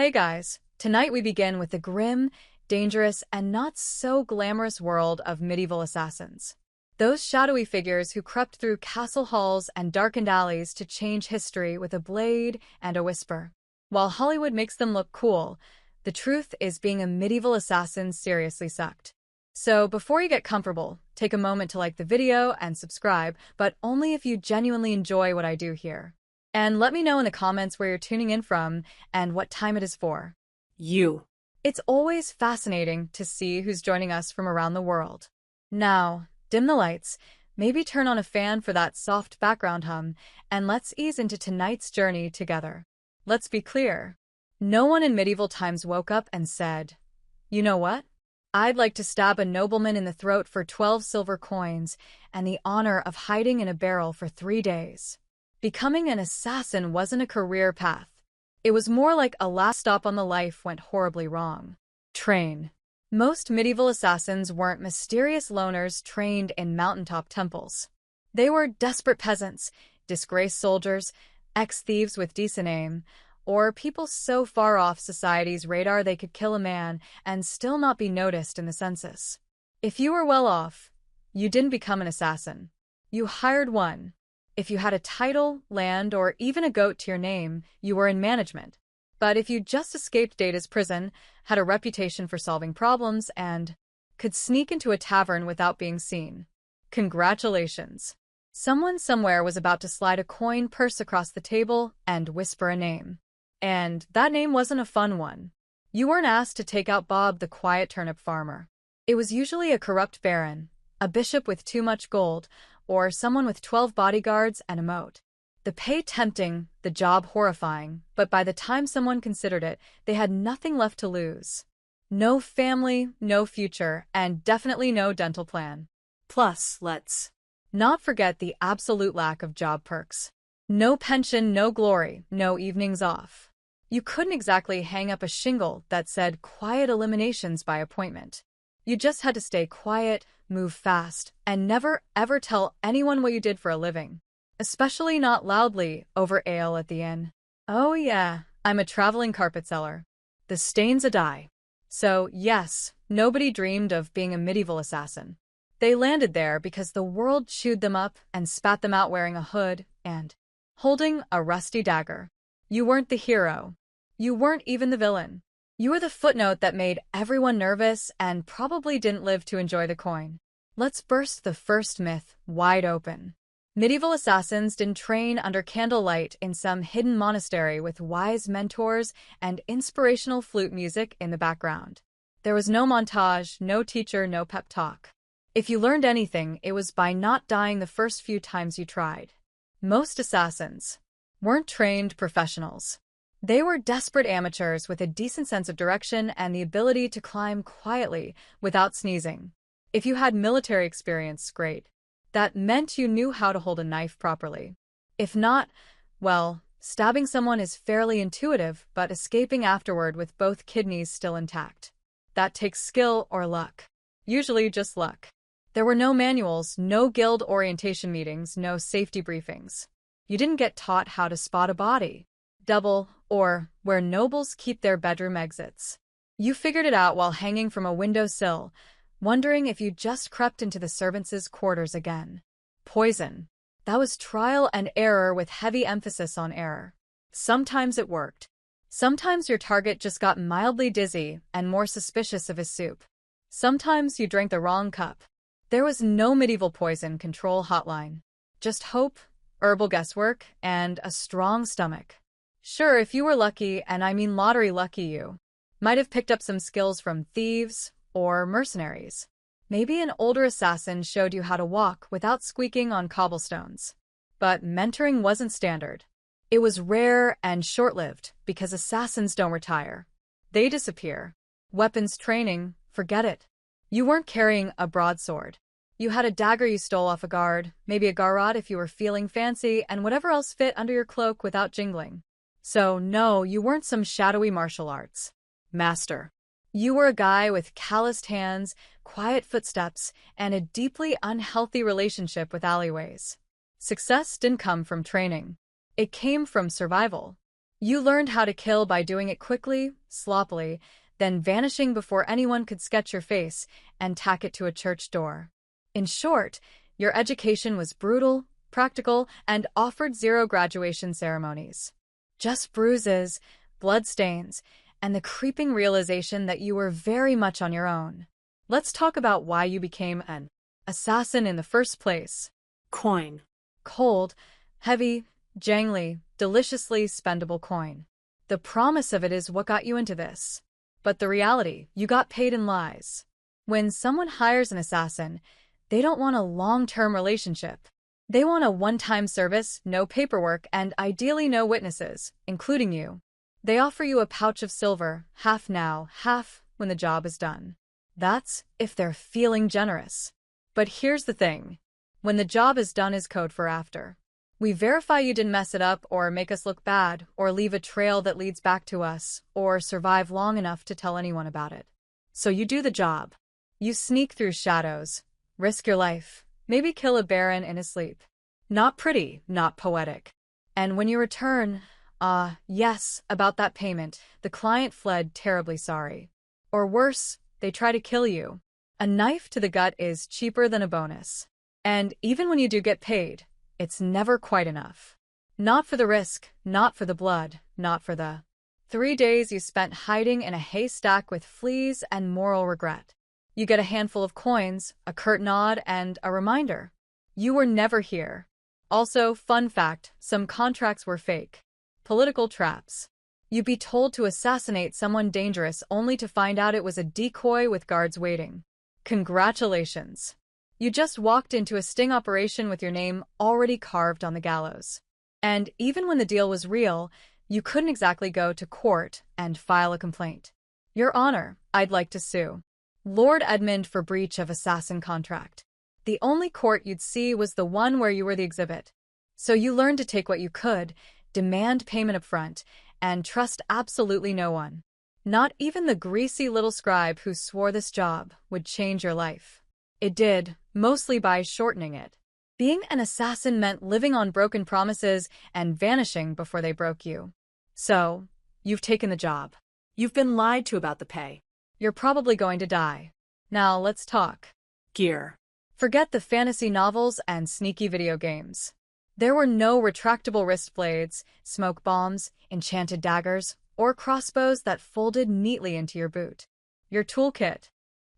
Hey guys, tonight we begin with the grim, dangerous, and not so glamorous world of medieval assassins. Those shadowy figures who crept through castle halls and darkened alleys to change history with a blade and a whisper. While Hollywood makes them look cool, the truth is being a medieval assassin seriously sucked. So before you get comfortable, take a moment to like the video and subscribe, but only if you genuinely enjoy what I do here. And let me know in the comments where you're tuning in from and what time it is for you. It's always fascinating to see who's joining us from around the world. Now, dim the lights, maybe turn on a fan for that soft background hum, and let's ease into tonight's journey together. Let's be clear. No one in medieval times woke up and said, "You know what? I'd like to stab a nobleman in the throat for 12 silver coins and the honor of hiding in a barrel for 3 days." Becoming an assassin wasn't a career path. It was more like a last stop on the life went horribly wrong. Train. Most medieval assassins weren't mysterious loners trained in mountaintop temples. They were desperate peasants, disgraced soldiers, ex-thieves with decent aim, or people so far off society's radar they could kill a man and still not be noticed in the census. If you were well off, you didn't become an assassin. You hired one. If you had a title, land, or even a goat to your name, you were in management. But if you just escaped Data's prison, had a reputation for solving problems, and could sneak into a tavern without being seen, congratulations. Someone somewhere was about to slide a coin purse across the table and whisper a name. And that name wasn't a fun one. You weren't asked to take out Bob the quiet turnip farmer. It was usually a corrupt baron, a bishop with too much gold, or someone with 12 bodyguards and a moat. The pay tempting, the job horrifying, but by the time someone considered it, they had nothing left to lose. No family, no future, and definitely no dental plan. Plus, let's not forget the absolute lack of job perks. No pension, no glory, no evenings off. You couldn't exactly hang up a shingle that said quiet eliminations by appointment. You just had to stay quiet, move fast, and never ever tell anyone what you did for a living. Especially not loudly over ale at the inn. "Oh yeah, I'm a traveling carpet seller. The stain's a dye." So yes, nobody dreamed of being a medieval assassin. They landed there because the world chewed them up and spat them out wearing a hood and holding a rusty dagger. You weren't the hero. You weren't even the villain. You were the footnote that made everyone nervous and probably didn't live to enjoy the coin. Let's burst the first myth wide open. Medieval assassins didn't train under candlelight in some hidden monastery with wise mentors and inspirational flute music in the background. There was no montage, no teacher, no pep talk. If you learned anything, it was by not dying the first few times you tried. Most assassins weren't trained professionals. They were desperate amateurs with a decent sense of direction and the ability to climb quietly without sneezing. If you had military experience, great. That meant you knew how to hold a knife properly. If not, well, stabbing someone is fairly intuitive, but escaping afterward with both kidneys still intact. That takes skill or luck. Usually just luck. There were no manuals, no guild orientation meetings, no safety briefings. You didn't get taught how to spot a body, double, or where nobles keep their bedroom exits. You figured it out while hanging from a windowsill, wondering if you just crept into the servants' quarters again. Poison. That was trial and error with heavy emphasis on error. Sometimes it worked. Sometimes your target just got mildly dizzy and more suspicious of his soup. Sometimes you drank the wrong cup. There was no medieval poison control hotline. Just hope, herbal guesswork, and a strong stomach. Sure, if you were lucky, and I mean lottery lucky, you might have picked up some skills from thieves or mercenaries. Maybe an older assassin showed you how to walk without squeaking on cobblestones. But mentoring wasn't standard. It was rare and short-lived because assassins don't retire. They disappear. Weapons training, forget it. You weren't carrying a broadsword. You had a dagger you stole off a guard, maybe a garrote if you were feeling fancy, and whatever else fit under your cloak without jingling. So no, you weren't some shadowy martial arts master. You were a guy with calloused hands, quiet footsteps, and a deeply unhealthy relationship with alleyways. Success didn't come from training. It came from survival. You learned how to kill by doing it quickly, sloppily, then vanishing before anyone could sketch your face and tack it to a church door. In short, your education was brutal, practical, and offered zero graduation ceremonies. Just bruises, bloodstains, and the creeping realization that you were very much on your own. Let's talk about why you became an assassin in the first place. Coin. Cold, heavy, jangly, deliciously spendable coin. The promise of it is what got you into this. But the reality, you got paid in lies. When someone hires an assassin, they don't want a long-term relationship. They want a one-time service, no paperwork, and ideally no witnesses, including you. They offer you a pouch of silver, half now, half when the job is done. That's if they're feeling generous. But here's the thing. When the job is done is code for after. We verify you didn't mess it up or make us look bad or leave a trail that leads back to us or survive long enough to tell anyone about it. So you do the job. You sneak through shadows, risk your life, maybe kill a baron in his sleep. Not pretty, not poetic. And when you return, yes, about that payment, the client fled terribly sorry. Or worse, they try to kill you. A knife to the gut is cheaper than a bonus. And even when you do get paid, it's never quite enough. Not for the risk, not for the blood, not for the 3 days you spent hiding in a haystack with fleas and moral regret. You get a handful of coins, a curt nod, and a reminder. You were never here. Also, fun fact, some contracts were fake. Political traps. You'd be told to assassinate someone dangerous only to find out it was a decoy with guards waiting. Congratulations. You just walked into a sting operation with your name already carved on the gallows. And even when the deal was real, you couldn't exactly go to court and file a complaint. Your Honor, I'd like to sue Lord Edmund for breach of assassin contract. The only court you'd see was the one where you were the exhibit. So you learned to take what you could, demand payment up front, and trust absolutely no one. Not even the greasy little scribe who swore this job would change your life. It did, mostly by shortening it. Being an assassin meant living on broken promises and vanishing before they broke you. So, you've taken the job. You've been lied to about the pay. You're probably going to die. Now let's talk. Gear. Forget the fantasy novels and sneaky video games. There were no retractable wrist blades, smoke bombs, enchanted daggers, or crossbows that folded neatly into your boot. Your toolkit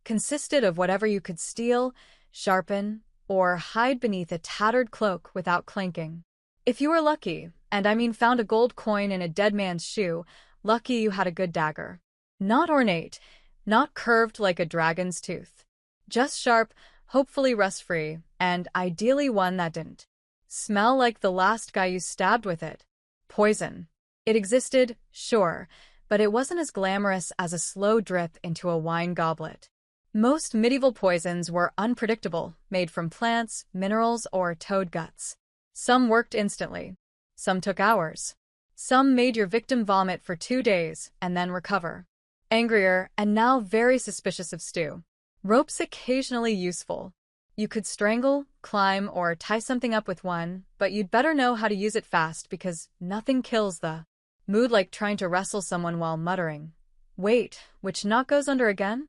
consisted of whatever you could steal, sharpen, or hide beneath a tattered cloak without clanking. If you were lucky, and I mean found a gold coin in a dead man's shoe, lucky you had a good dagger. Not ornate, not curved like a dragon's tooth. Just sharp, hopefully rust-free, and ideally one that didn't smell like the last guy you stabbed with it. Poison. It existed, sure, but it wasn't as glamorous as a slow drip into a wine goblet. Most medieval poisons were unpredictable, made from plants, minerals, or toad guts. Some worked instantly. Some took hours. Some made your victim vomit for 2 days and then recover. Angrier, and now very suspicious of stew. Ropes occasionally useful. You could strangle, climb, or tie something up with one, but you'd better know how to use it fast because nothing kills the mood like trying to wrestle someone while muttering, "Wait, which knot goes under again?"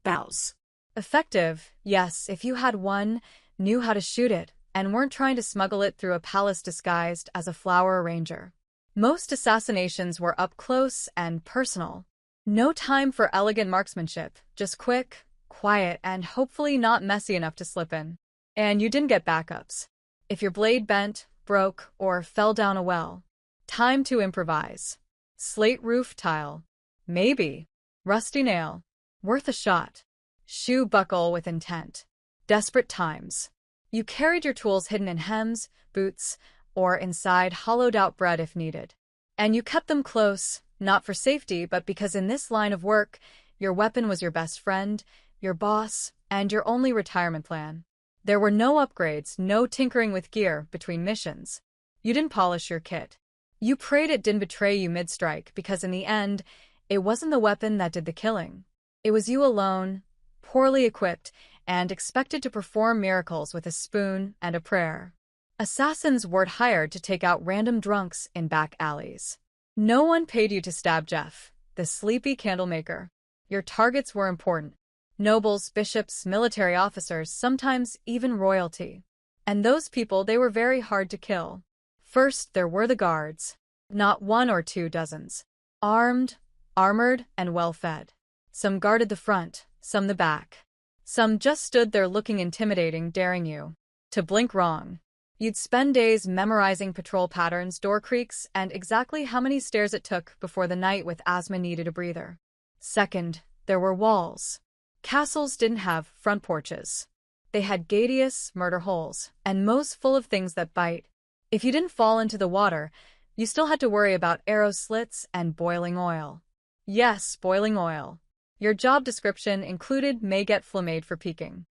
Bows. Effective, yes, if you had one, knew how to shoot it, and weren't trying to smuggle it through a palace disguised as a flower arranger. Most assassinations were up close and personal. No time for elegant marksmanship, just quick, quiet, and hopefully not messy enough to slip in. And you didn't get backups. If your blade bent, broke, or fell down a well, time to improvise. Slate roof tile. Maybe. Rusty nail. Worth a shot. Shoe buckle with intent. Desperate times. You carried your tools hidden in hems, boots, or inside hollowed-out bread if needed. And you kept them close, not for safety, but because in this line of work, your weapon was your best friend, your boss, and your only retirement plan. There were no upgrades, no tinkering with gear between missions. You didn't polish your kit. You prayed it didn't betray you mid-strike because in the end, it wasn't the weapon that did the killing. It was you alone, poorly equipped, and expected to perform miracles with a spoon and a prayer. Assassins weren't hired to take out random drunks in back alleys. No one paid you to stab Jeff, the sleepy candlemaker. Your targets were important. Nobles, bishops, military officers, sometimes even royalty. And those people, they were very hard to kill. First, there were the guards. Not one or two dozens. Armed, armored, and well-fed. Some guarded the front, some the back. Some just stood there looking intimidating, daring you to blink wrong. You'd spend days memorizing patrol patterns, door creaks, and exactly how many stairs it took before the knight with asthma needed a breather. Second, there were walls. Castles didn't have front porches. They had gateous murder holes, and most full of things that bite. If you didn't fall into the water, you still had to worry about arrow slits and boiling oil. Yes, boiling oil. Your job description included may get flamed for peeking.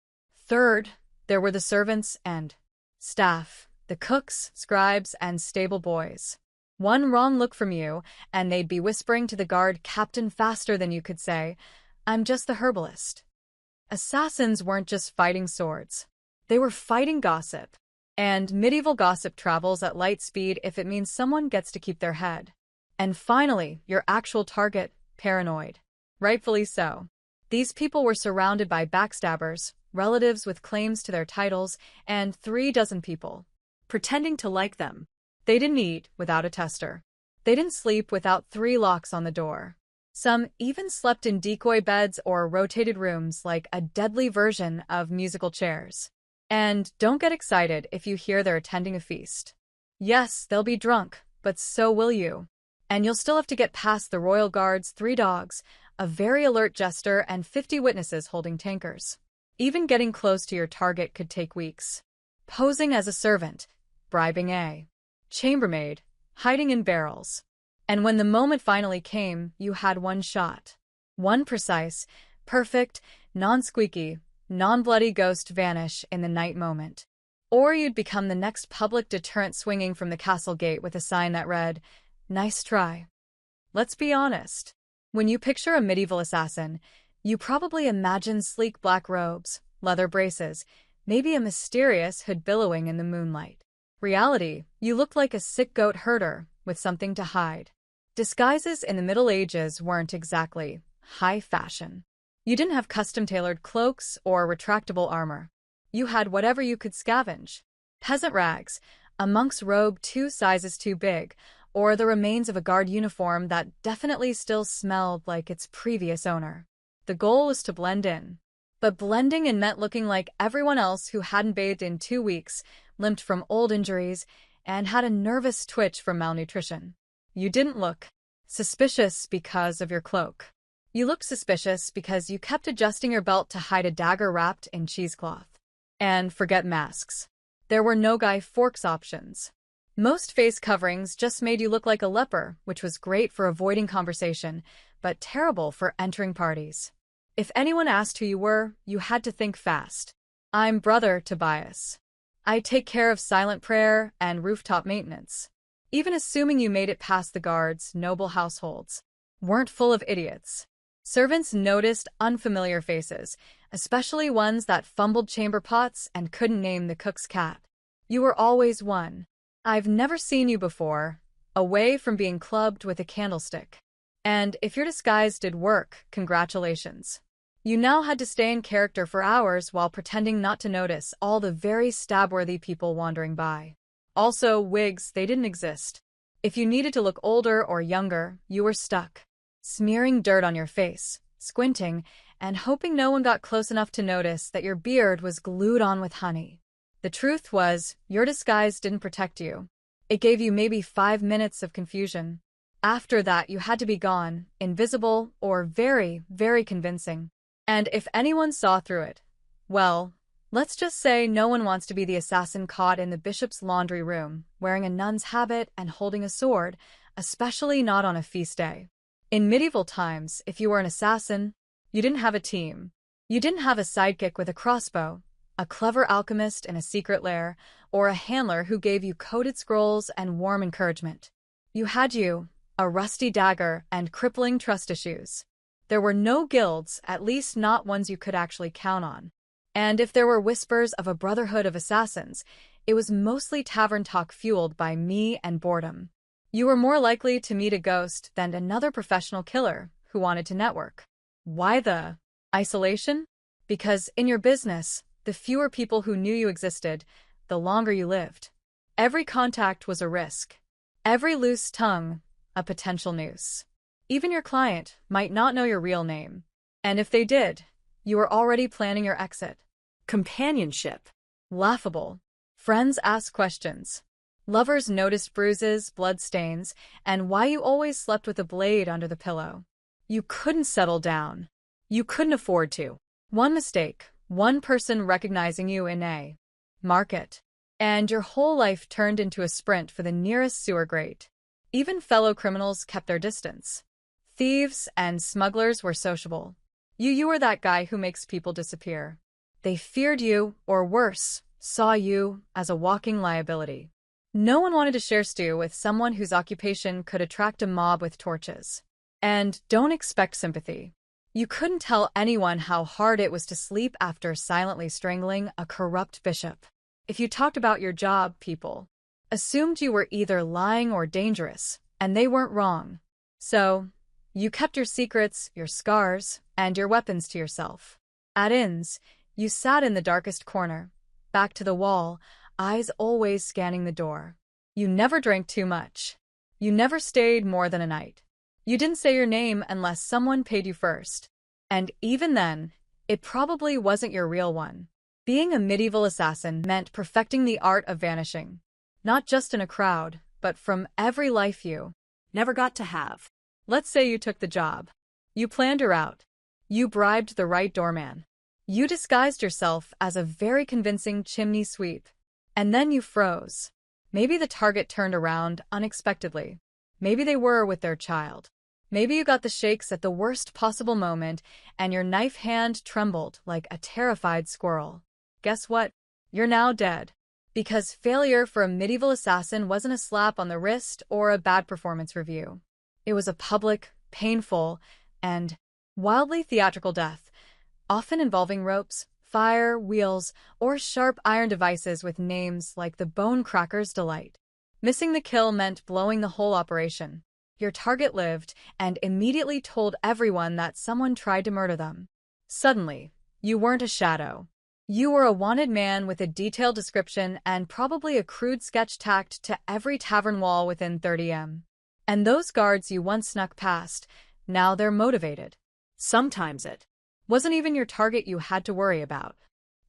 Third, there were the servants and staff, the cooks, scribes, and stable boys. One wrong look from you, and they'd be whispering to the guard captain faster than you could say, "I'm just the herbalist." Assassins weren't just fighting swords. They were fighting gossip. And medieval gossip travels at light speed if it means someone gets to keep their head. And finally, your actual target, paranoid. Rightfully so. These people were surrounded by backstabbers, relatives with claims to their titles, and 36 people pretending to like them. They didn't eat without a tester. They didn't sleep without 3 locks on the door. Some even slept in decoy beds or rotated rooms like a deadly version of musical chairs. And don't get excited if you hear they're attending a feast. Yes, they'll be drunk, but so will you. And you'll still have to get past the royal guards, 3 dogs, a very alert jester, and 50 witnesses holding tankers. Even getting close to your target could take weeks. Posing as a servant, bribing a chambermaid, hiding in barrels. And when the moment finally came, you had one shot. One precise, perfect, non-squeaky, non-bloody ghost vanish in the night moment. Or you'd become the next public deterrent swinging from the castle gate with a sign that read, "Nice try." Let's be honest. When you picture a medieval assassin, you probably imagine sleek black robes, leather braces, maybe a mysterious hood billowing in the moonlight. Reality, you looked like a sick goat herder with something to hide. Disguises in the Middle Ages weren't exactly high fashion. You didn't have custom-tailored cloaks or retractable armor. You had whatever you could scavenge. Peasant rags, a monk's robe 2 sizes too big, or the remains of a guard uniform that definitely still smelled like its previous owner. The goal was to blend in. But blending in meant looking like everyone else who hadn't bathed in 2 weeks, limped from old injuries, and had a nervous twitch from malnutrition. You didn't look suspicious because of your cloak. You looked suspicious because you kept adjusting your belt to hide a dagger wrapped in cheesecloth. And forget masks. There were no Guy Fawkes options. Most face coverings just made you look like a leper, which was great for avoiding conversation, but terrible for entering parties. If anyone asked who you were, you had to think fast. "I'm Brother Tobias. I take care of silent prayer and rooftop maintenance." Even assuming you made it past the guards, noble households weren't full of idiots. Servants noticed unfamiliar faces, especially ones that fumbled chamber pots and couldn't name the cook's cat. You were always one. "I've never seen you before," away from being clubbed with a candlestick. And if your disguise did work, congratulations. You now had to stay in character for hours while pretending not to notice all the very stab-worthy people wandering by. Also, wigs, they didn't exist. If you needed to look older or younger, you were stuck. Smearing dirt on your face, squinting, and hoping no one got close enough to notice that your beard was glued on with honey. The truth was, your disguise didn't protect you. It gave you maybe 5 minutes of confusion. After that, you had to be gone, invisible, or very, very convincing. And if anyone saw through it, well, let's just say no one wants to be the assassin caught in the bishop's laundry room, wearing a nun's habit and holding a sword, especially not on a feast day. In medieval times, if you were an assassin, you didn't have a team. You didn't have a sidekick with a crossbow, a clever alchemist in a secret lair, or a handler who gave you coded scrolls and warm encouragement. You had a rusty dagger and crippling trust issues. There were no guilds, at least not ones you could actually count on. And if there were whispers of a brotherhood of assassins, it was mostly tavern talk fueled by me and boredom. You were more likely to meet a ghost than another professional killer who wanted to network. Why the isolation? Because in your business, the fewer people who knew you existed, the longer you lived. Every contact was a risk. Every loose tongue, a potential noose. Even your client might not know your real name. And if they did, you were already planning your exit. Companionship. Laughable. Friends asked questions. Lovers noticed bruises, bloodstains, and why you always slept with a blade under the pillow. You couldn't settle down. You couldn't afford to. One mistake, one person recognizing you in a market, and your whole life turned into a sprint for the nearest sewer grate. Even fellow criminals kept their distance. Thieves and smugglers were sociable. You were that guy who makes people disappear. They feared you, or worse, saw you as a walking liability. No one wanted to share stew with someone whose occupation could attract a mob with torches. And don't expect sympathy. You couldn't tell anyone how hard it was to sleep after silently strangling a corrupt bishop. If you talked about your job, people assumed you were either lying or dangerous, and they weren't wrong. So, you kept your secrets, your scars, and your weapons to yourself. At inns, you sat in the darkest corner, back to the wall, eyes always scanning the door. You never drank too much. You never stayed more than a night. You didn't say your name unless someone paid you first. And even then, it probably wasn't your real one. Being a medieval assassin meant perfecting the art of vanishing. Not just in a crowd, but from every life you Never got to have. Let's say you took the job. You planned your route. You bribed the right doorman. You disguised yourself as a very convincing chimney sweep. And then you froze. Maybe the target turned around unexpectedly. Maybe they were with their child. Maybe you got the shakes at the worst possible moment and your knife hand trembled like a terrified squirrel. Guess what? You're now dead. Because failure for a medieval assassin wasn't a slap on the wrist or a bad performance review. It was a public, painful, and wildly theatrical death, often involving ropes, fire, wheels, or sharp iron devices with names like the Bone Cracker's Delight. Missing the kill meant blowing the whole operation. Your target lived and immediately told everyone that someone tried to murder them. Suddenly, you weren't a shadow. You were a wanted man with a detailed description and probably a crude sketch tacked to every tavern wall within 30 m. And those guards you once snuck past, now they're motivated. Sometimes it Wasn't even your target you had to worry about.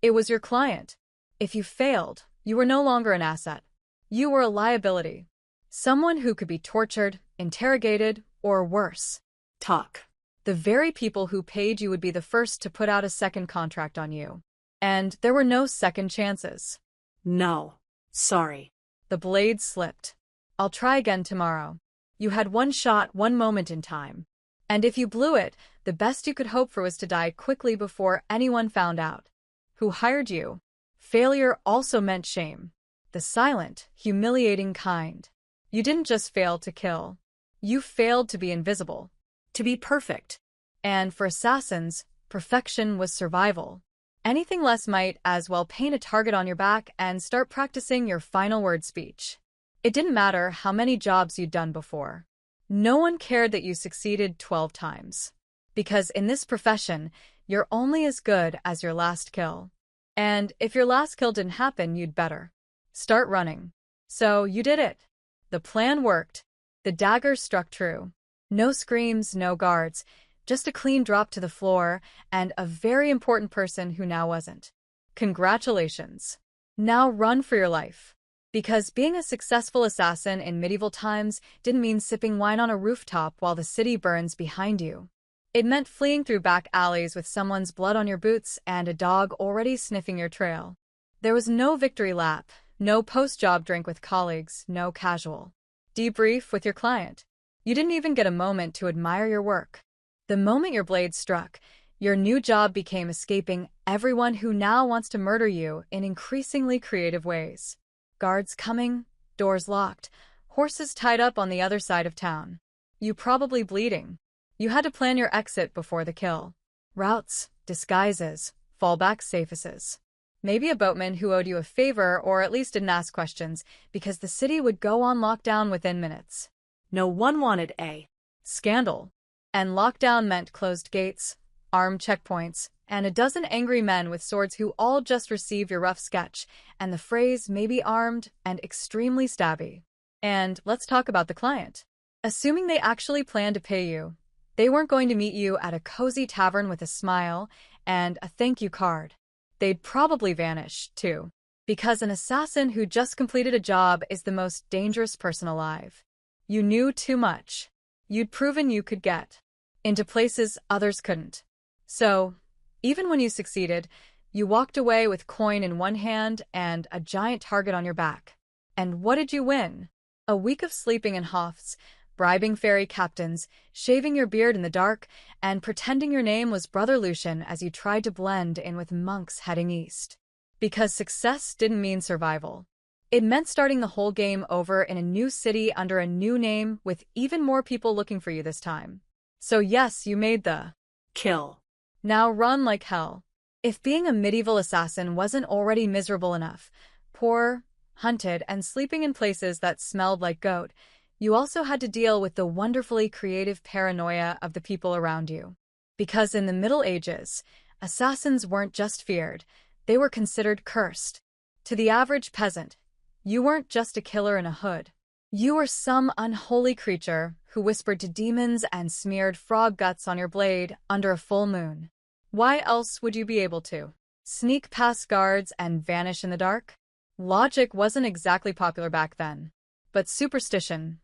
It was your client. If you failed, you were no longer an asset. You were a liability. Someone who could be tortured, interrogated, or worse. talk. The very people who paid you would be the first to put out a second contract on you. And there were no second chances. No. Sorry. The blade slipped. I'll try again tomorrow. You had one shot, one moment in time. And if you blew it, the best you could hope for was to die quickly before anyone found out. Who hired you? Failure also meant shame. The silent, humiliating kind. You didn't just fail to kill. You failed to be invisible. To be perfect. And for assassins, perfection was survival. Anything less might as well paint a target on your back and start practicing your final word speech. It didn't matter how many jobs you'd done before. No one cared that you succeeded 12 times. Because in this profession, you're only as good as your last kill. And if your last kill didn't happen, you'd better start running. So you did it. The plan worked. The dagger struck true. No screams, no guards, just a clean drop to the floor and a very important person who now wasn't. Congratulations. Now run for your life. Because being a successful assassin in medieval times didn't mean sipping wine on a rooftop while the city burns behind you. It meant fleeing through back alleys with someone's blood on your boots and a dog already sniffing your trail. There was no victory lap, no post-job drink with colleagues, no casual debrief with your client. You didn't even get a moment to admire your work. The moment your blade struck, your new job became escaping everyone who now wants to murder you in increasingly creative ways. Guards coming, doors locked, horses tied up on the other side of town. You probably bleeding. You had to plan your exit before the kill. Routes, disguises, fallback safeces. Maybe a boatman who owed you a favor or at least didn't ask questions because the city would go on lockdown within minutes. No one wanted a scandal. And lockdown meant closed gates, armed checkpoints, and a dozen angry men with swords who all just received your rough sketch, and the phrase maybe armed and extremely stabby. And let's talk about the client. Assuming they actually planned to pay you, they weren't going to meet you at a cozy tavern with a smile and a thank you card. They'd probably vanish, too. Because an assassin who just completed a job is the most dangerous person alive. You knew too much. You'd proven you could get into places others couldn't. So, even when you succeeded, you walked away with coin in one hand and a giant target on your back. And what did you win? A week of sleeping in hofts, bribing ferry captains, shaving your beard in the dark, and pretending your name was Brother Lucian as you tried to blend in with monks heading east. Because success didn't mean survival. It meant starting the whole game over in a new city under a new name with even more people looking for you this time. So yes, you made the kill. Now run like hell. If being a medieval assassin wasn't already miserable enough, poor, hunted, and sleeping in places that smelled like goat, you also had to deal with the wonderfully creative paranoia of the people around you. Because in the Middle Ages, assassins weren't just feared, they were considered cursed. To the average peasant, you weren't just a killer in a hood. You were some unholy creature who whispered to demons and smeared frog guts on your blade under a full moon. Why else would you be able to sneak past guards and vanish in the dark? Logic wasn't exactly popular back then. But superstition,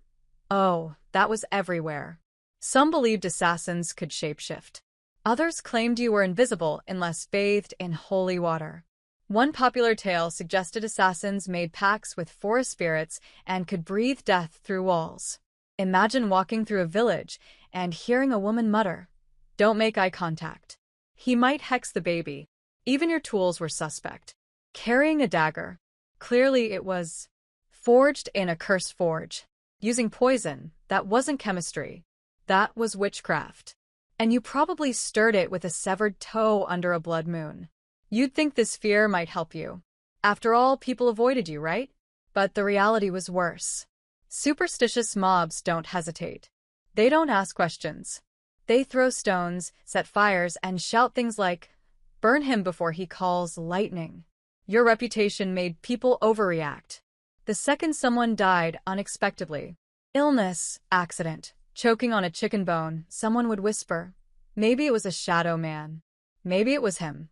oh, that was everywhere. Some believed assassins could shapeshift. Others claimed you were invisible unless bathed in holy water. One popular tale suggested assassins made pacts with forest spirits and could breathe death through walls. Imagine walking through a village and hearing a woman mutter, "Don't make eye contact. He might hex the baby." Even your tools were suspect. Carrying a dagger. Clearly it was forged in a cursed forge. Using poison. That wasn't chemistry. That was witchcraft. And you probably stirred it with a severed toe under a blood moon. You'd think this fear might help you. After all, people avoided you, right? But the reality was worse. Superstitious mobs don't hesitate. They don't ask questions. They throw stones, set fires, and shout things like, "Burn him before he calls lightning." Your reputation made people overreact. The second someone died unexpectedly, illness, accident, choking on a chicken bone, someone would whisper, maybe it was a shadow man. Maybe it was him.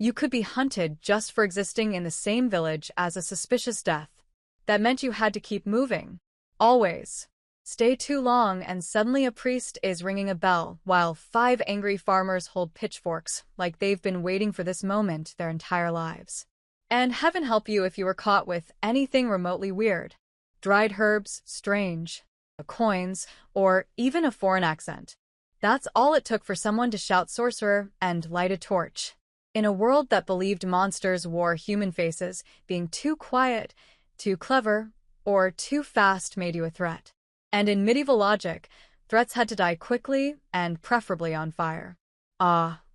You could be hunted just for existing in the same village as a suspicious death. That meant you had to keep moving. Always. Stay too long and suddenly a priest is ringing a bell while 5 angry farmers hold pitchforks like they've been waiting for this moment their entire lives. And heaven help you if you were caught with anything remotely weird. Dried herbs, strange, coins, or even a foreign accent. That's all it took for someone to shout sorcerer and light a torch. In a world that believed monsters wore human faces, being too quiet, too clever, or too fast made you a threat. And in medieval logic, threats had to die quickly and preferably on fire.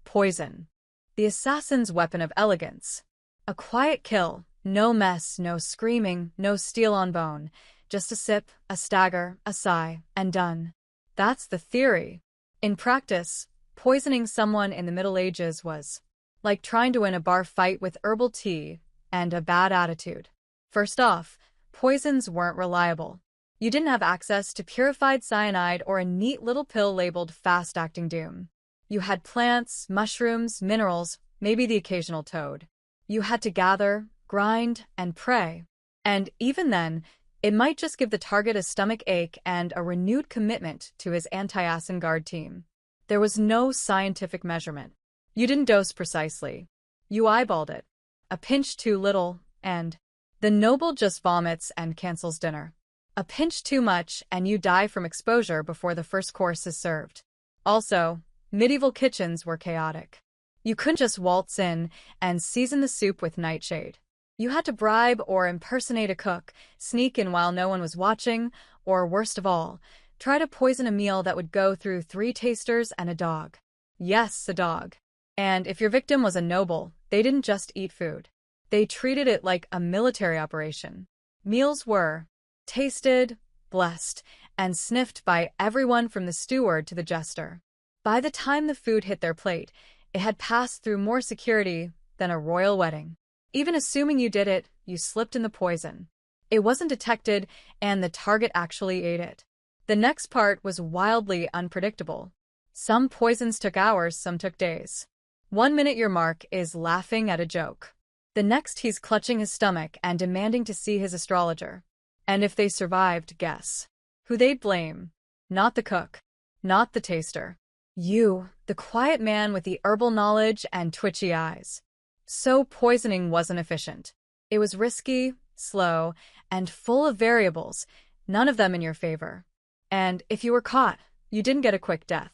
Poison. The assassin's weapon of elegance. A quiet kill, no mess, no screaming, no steel on bone, just a sip, a stagger, a sigh, and done. That's the theory. In practice, poisoning someone in the Middle Ages was like trying to win a bar fight with herbal tea and a bad attitude. First off, poisons weren't reliable. You didn't have access to purified cyanide or a neat little pill labeled fast-acting doom. You had plants, mushrooms, minerals, maybe the occasional toad. You had to gather, grind, and pray. And even then, it might just give the target a stomach ache and a renewed commitment to his anti-acid guard team. There was no scientific measurement. You didn't dose precisely. You eyeballed it. A pinch too little, and the noble just vomits and cancels dinner. A pinch too much, and you die from exposure before the first course is served. Also, medieval kitchens were chaotic. You couldn't just waltz in and season the soup with nightshade. You had to bribe or impersonate a cook, sneak in while no one was watching, or worst of all, try to poison a meal that would go through 3 tasters and a dog. Yes, a dog. And if your victim was a noble, they didn't just eat food. They treated it like a military operation. Meals were tasted, blessed, and sniffed by everyone from the steward to the jester. By the time the food hit their plate, it had passed through more security than a royal wedding. Even assuming you did it, you slipped in the poison. It wasn't detected, and the target actually ate it. The next part was wildly unpredictable. Some poisons took hours, some took days. One minute your mark is laughing at a joke. The next he's clutching his stomach and demanding to see his astrologer. And if they survived, guess who they'd blame? Not the cook. Not the taster. You, the quiet man with the herbal knowledge and twitchy eyes. So poisoning wasn't efficient. It was risky, slow, and full of variables, none of them in your favor. And if you were caught, you didn't get a quick death.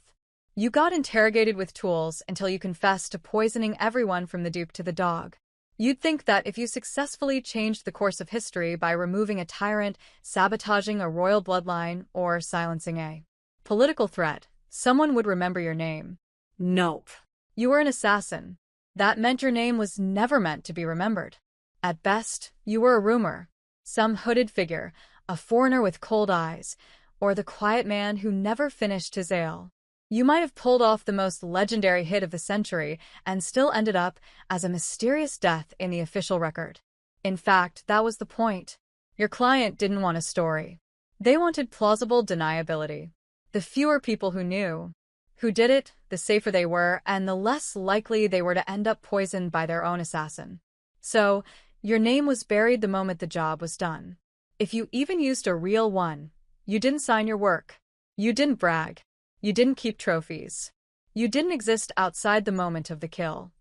You got interrogated with tools until you confessed to poisoning everyone from the duke to the dog. You'd think that if you successfully changed the course of history by removing a tyrant, sabotaging a royal bloodline, or silencing a political threat, someone would remember your name. Nope. You were an assassin. That meant your name was never meant to be remembered. At best, you were a rumor. Some hooded figure, a foreigner with cold eyes, or the quiet man who never finished his ale. You might have pulled off the most legendary hit of the century and still ended up as a mysterious death in the official record. In fact, that was the point. Your client didn't want a story. They wanted plausible deniability. The fewer people who knew who did it, the safer they were, and the less likely they were to end up poisoned by their own assassin. So, your name was buried the moment the job was done. If you even used a real one, you didn't sign your work. You didn't brag. You didn't keep trophies. You didn't exist outside the moment of the kill.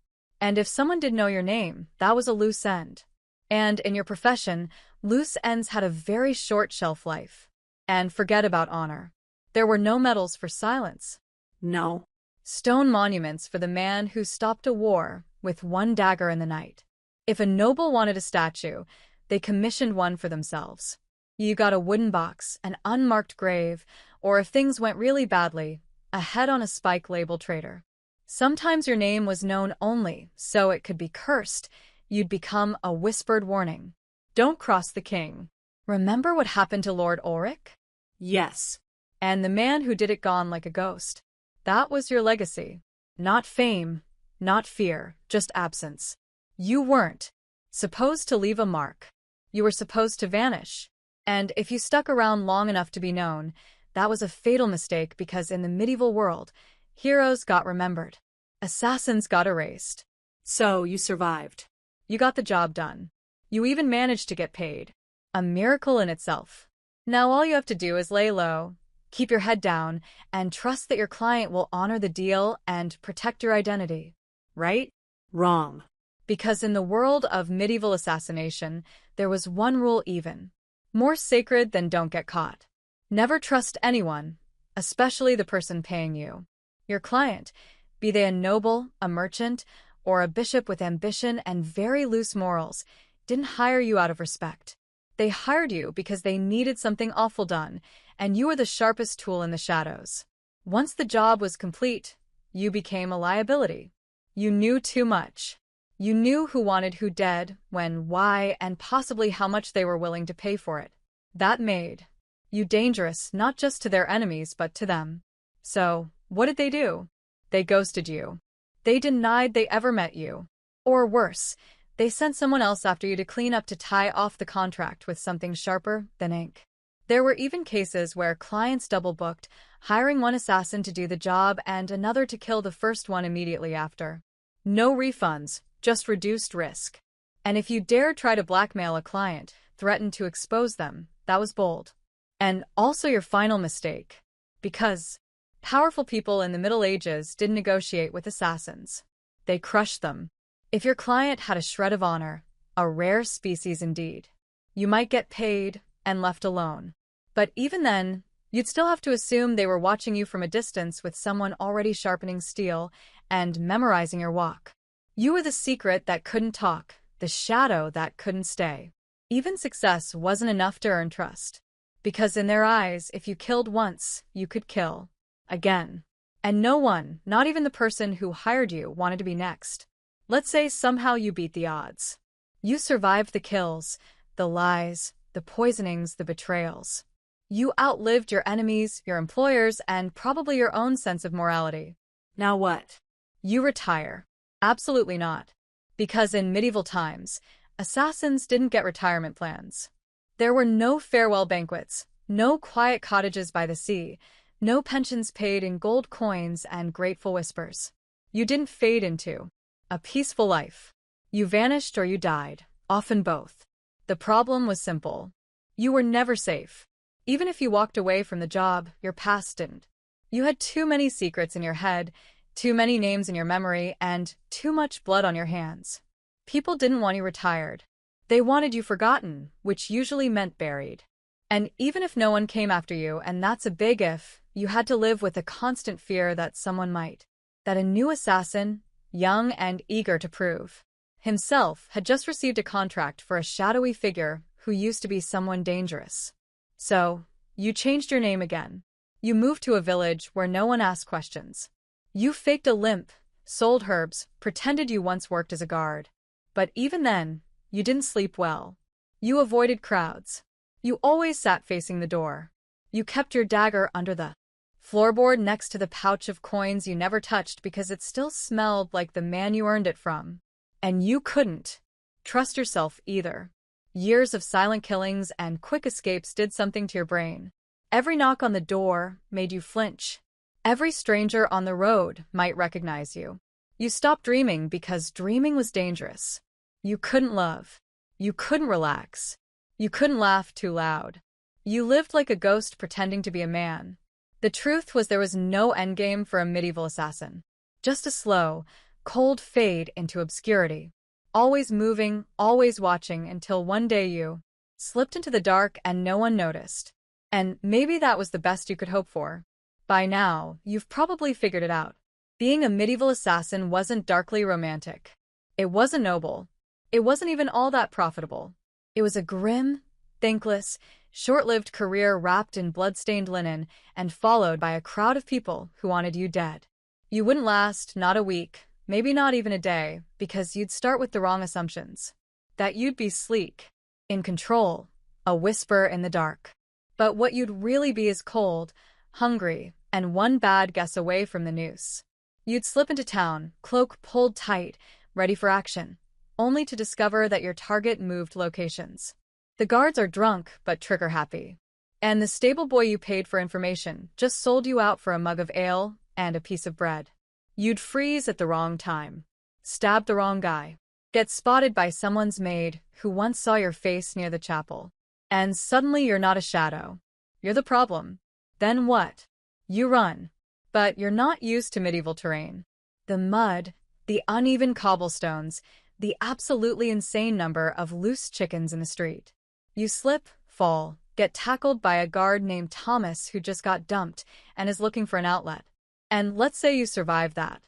And if someone did know your name, that was a loose end. And in your profession, loose ends had a very short shelf life. And forget about honor. There were no medals for silence. No. Stone monuments for the man who stopped a war with one dagger in the night. If a noble wanted a statue, they commissioned one for themselves. You got a wooden box, an unmarked grave, or if things went really badly, a head on a spike labeled traitor. Sometimes your name was known only so it could be cursed. You'd become a whispered warning. Don't cross the king. Remember what happened to Lord Ulrich? Yes. And the man who did it gone like a ghost. That was your legacy. Not fame, not fear, just absence. You weren't supposed to leave a mark. You were supposed to vanish. And if you stuck around long enough to be known, that was a fatal mistake because in the medieval world, heroes got remembered. Assassins got erased. So you survived. You got the job done. You even managed to get paid. A miracle in itself. Now all you have to do is lay low, keep your head down, and trust that your client will honor the deal and protect your identity. Right? Wrong. Because in the world of medieval assassination, there was one rule even. More sacred than don't get caught. Never trust anyone, especially the person paying you. Your client, be they a noble, a merchant, or a bishop with ambition and very loose morals, didn't hire you out of respect. They hired you because they needed something awful done, and you were the sharpest tool in the shadows. Once the job was complete, you became a liability. You knew too much. You knew who wanted who dead, when, why, and possibly how much they were willing to pay for it. That made you dangerous not just to their enemies but to them. So, what did they do? They ghosted you. They denied they ever met you. Or worse, they sent someone else after you to clean up to tie off the contract with something sharper than ink. There were even cases where clients double-booked, hiring one assassin to do the job and another to kill the first one immediately after. No refunds, just reduced risk. And if you dared try to blackmail a client, threaten to expose them, that was bold. And also your final mistake. Because powerful people in the Middle Ages didn't negotiate with assassins. They crushed them. If your client had a shred of honor, a rare species indeed, you might get paid and left alone. But even then, you'd still have to assume they were watching you from a distance with someone already sharpening steel and memorizing your walk. You were the secret that couldn't talk, the shadow that couldn't stay. Even success wasn't enough to earn trust. Because in their eyes, if you killed once, you could kill again. And no one, not even the person who hired you, wanted to be next. Let's say somehow you beat the odds. You survived the kills, the lies, the poisonings, the betrayals. You outlived your enemies, your employers, and probably your own sense of morality. Now what? You retire. Absolutely not. Because in medieval times, assassins didn't get retirement plans. There were no farewell banquets, no quiet cottages by the sea, no pensions paid in gold coins and grateful whispers. You didn't fade into a peaceful life. You vanished or you died, often both. The problem was simple. You were never safe. Even if you walked away from the job, your past didn't. You had too many secrets in your head, too many names in your memory, and too much blood on your hands. People didn't want you retired. They wanted you forgotten, which usually meant buried. And even if no one came after you, and that's a big if, you had to live with a constant fear that someone might. That a new assassin, young and eager to prove himself, had just received a contract for a shadowy figure who used to be someone dangerous. So, you changed your name again. You moved to a village where no one asked questions. You faked a limp, sold herbs, pretended you once worked as a guard. But even then, you didn't sleep well. You avoided crowds. You always sat facing the door. You kept your dagger under the floorboard next to the pouch of coins you never touched because it still smelled like the man you earned it from. And you couldn't trust yourself either. Years of silent killings and quick escapes did something to your brain. Every knock on the door made you flinch. Every stranger on the road might recognize you. You stopped dreaming because dreaming was dangerous. You couldn't love. You couldn't relax. You couldn't laugh too loud. You lived like a ghost pretending to be a man. The truth was there was no endgame for a medieval assassin. Just a slow, cold fade into obscurity. Always moving, always watching until one day you slipped into the dark and no one noticed. And maybe that was the best you could hope for. By now, you've probably figured it out. Being a medieval assassin wasn't darkly romantic. It wasn't noble. It wasn't even all that profitable. It was a grim, thankless, short-lived career wrapped in blood-stained linen and followed by a crowd of people who wanted you dead. You wouldn't last, not a week, maybe not even a day, because you'd start with the wrong assumptions. That you'd be sleek, in control, a whisper in the dark. But what you'd really be is cold, hungry, and one bad guess away from the noose. You'd slip into town, cloak pulled tight, ready for action, only to discover that your target moved locations. The guards are drunk but trigger-happy. And the stable boy you paid for information just sold you out for a mug of ale and a piece of bread. You'd freeze at the wrong time, stab the wrong guy, get spotted by someone's maid who once saw your face near the chapel. And suddenly you're not a shadow. You're the problem. Then what? You run. But you're not used to medieval terrain. The mud, the uneven cobblestones, the absolutely insane number of loose chickens in the street. You slip, fall, get tackled by a guard named Thomas who just got dumped and is looking for an outlet. And let's say you survive that.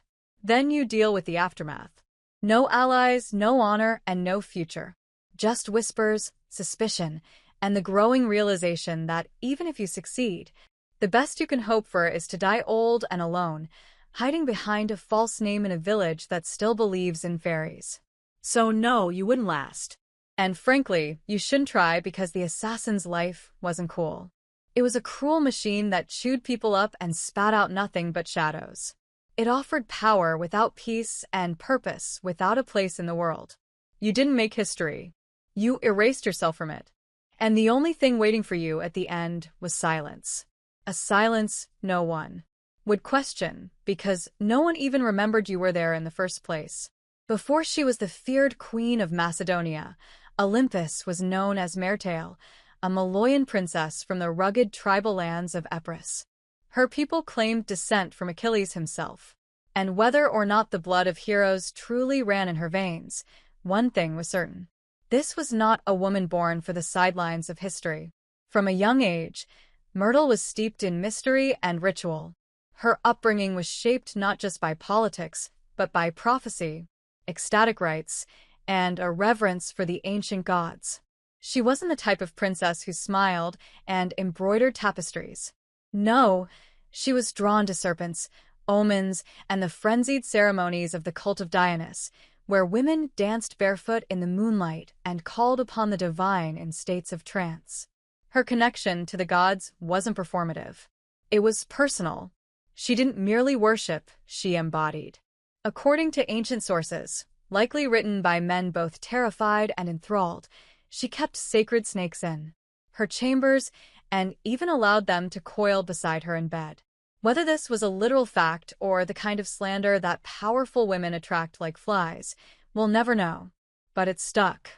Then you deal with the aftermath. No allies, no honor, and no future. Just whispers, suspicion, and the growing realization that even if you succeed, the best you can hope for is to die old and alone, hiding behind a false name in a village that still believes in fairies. So no, you wouldn't last. And frankly, you shouldn't try because the assassin's life wasn't cool. It was a cruel machine that chewed people up and spat out nothing but shadows. It offered power without peace and purpose without a place in the world. You didn't make history. You erased yourself from it. And the only thing waiting for you at the end was silence. A silence no one would question, because no one even remembered you were there in the first place. Before she was the feared queen of Macedonia, Olympus was known as Mertale, a Maloyan princess from the rugged tribal lands of Epirus. Her people claimed descent from Achilles himself. And whether or not the blood of heroes truly ran in her veins, one thing was certain. This was not a woman born for the sidelines of history. From a young age, Myrtle was steeped in mystery and ritual. Her upbringing was shaped not just by politics, but by prophecy, ecstatic rites, and a reverence for the ancient gods. She wasn't the type of princess who smiled and embroidered tapestries. No, she was drawn to serpents, omens, and the frenzied ceremonies of the cult of Dionysus, where women danced barefoot in the moonlight and called upon the divine in states of trance. Her connection to the gods wasn't performative. It was personal. She didn't merely worship, she embodied. According to ancient sources, likely written by men both terrified and enthralled, she kept sacred snakes in her chambers and even allowed them to coil beside her in bed. Whether this was a literal fact or the kind of slander that powerful women attract like flies, we'll never know. But it stuck.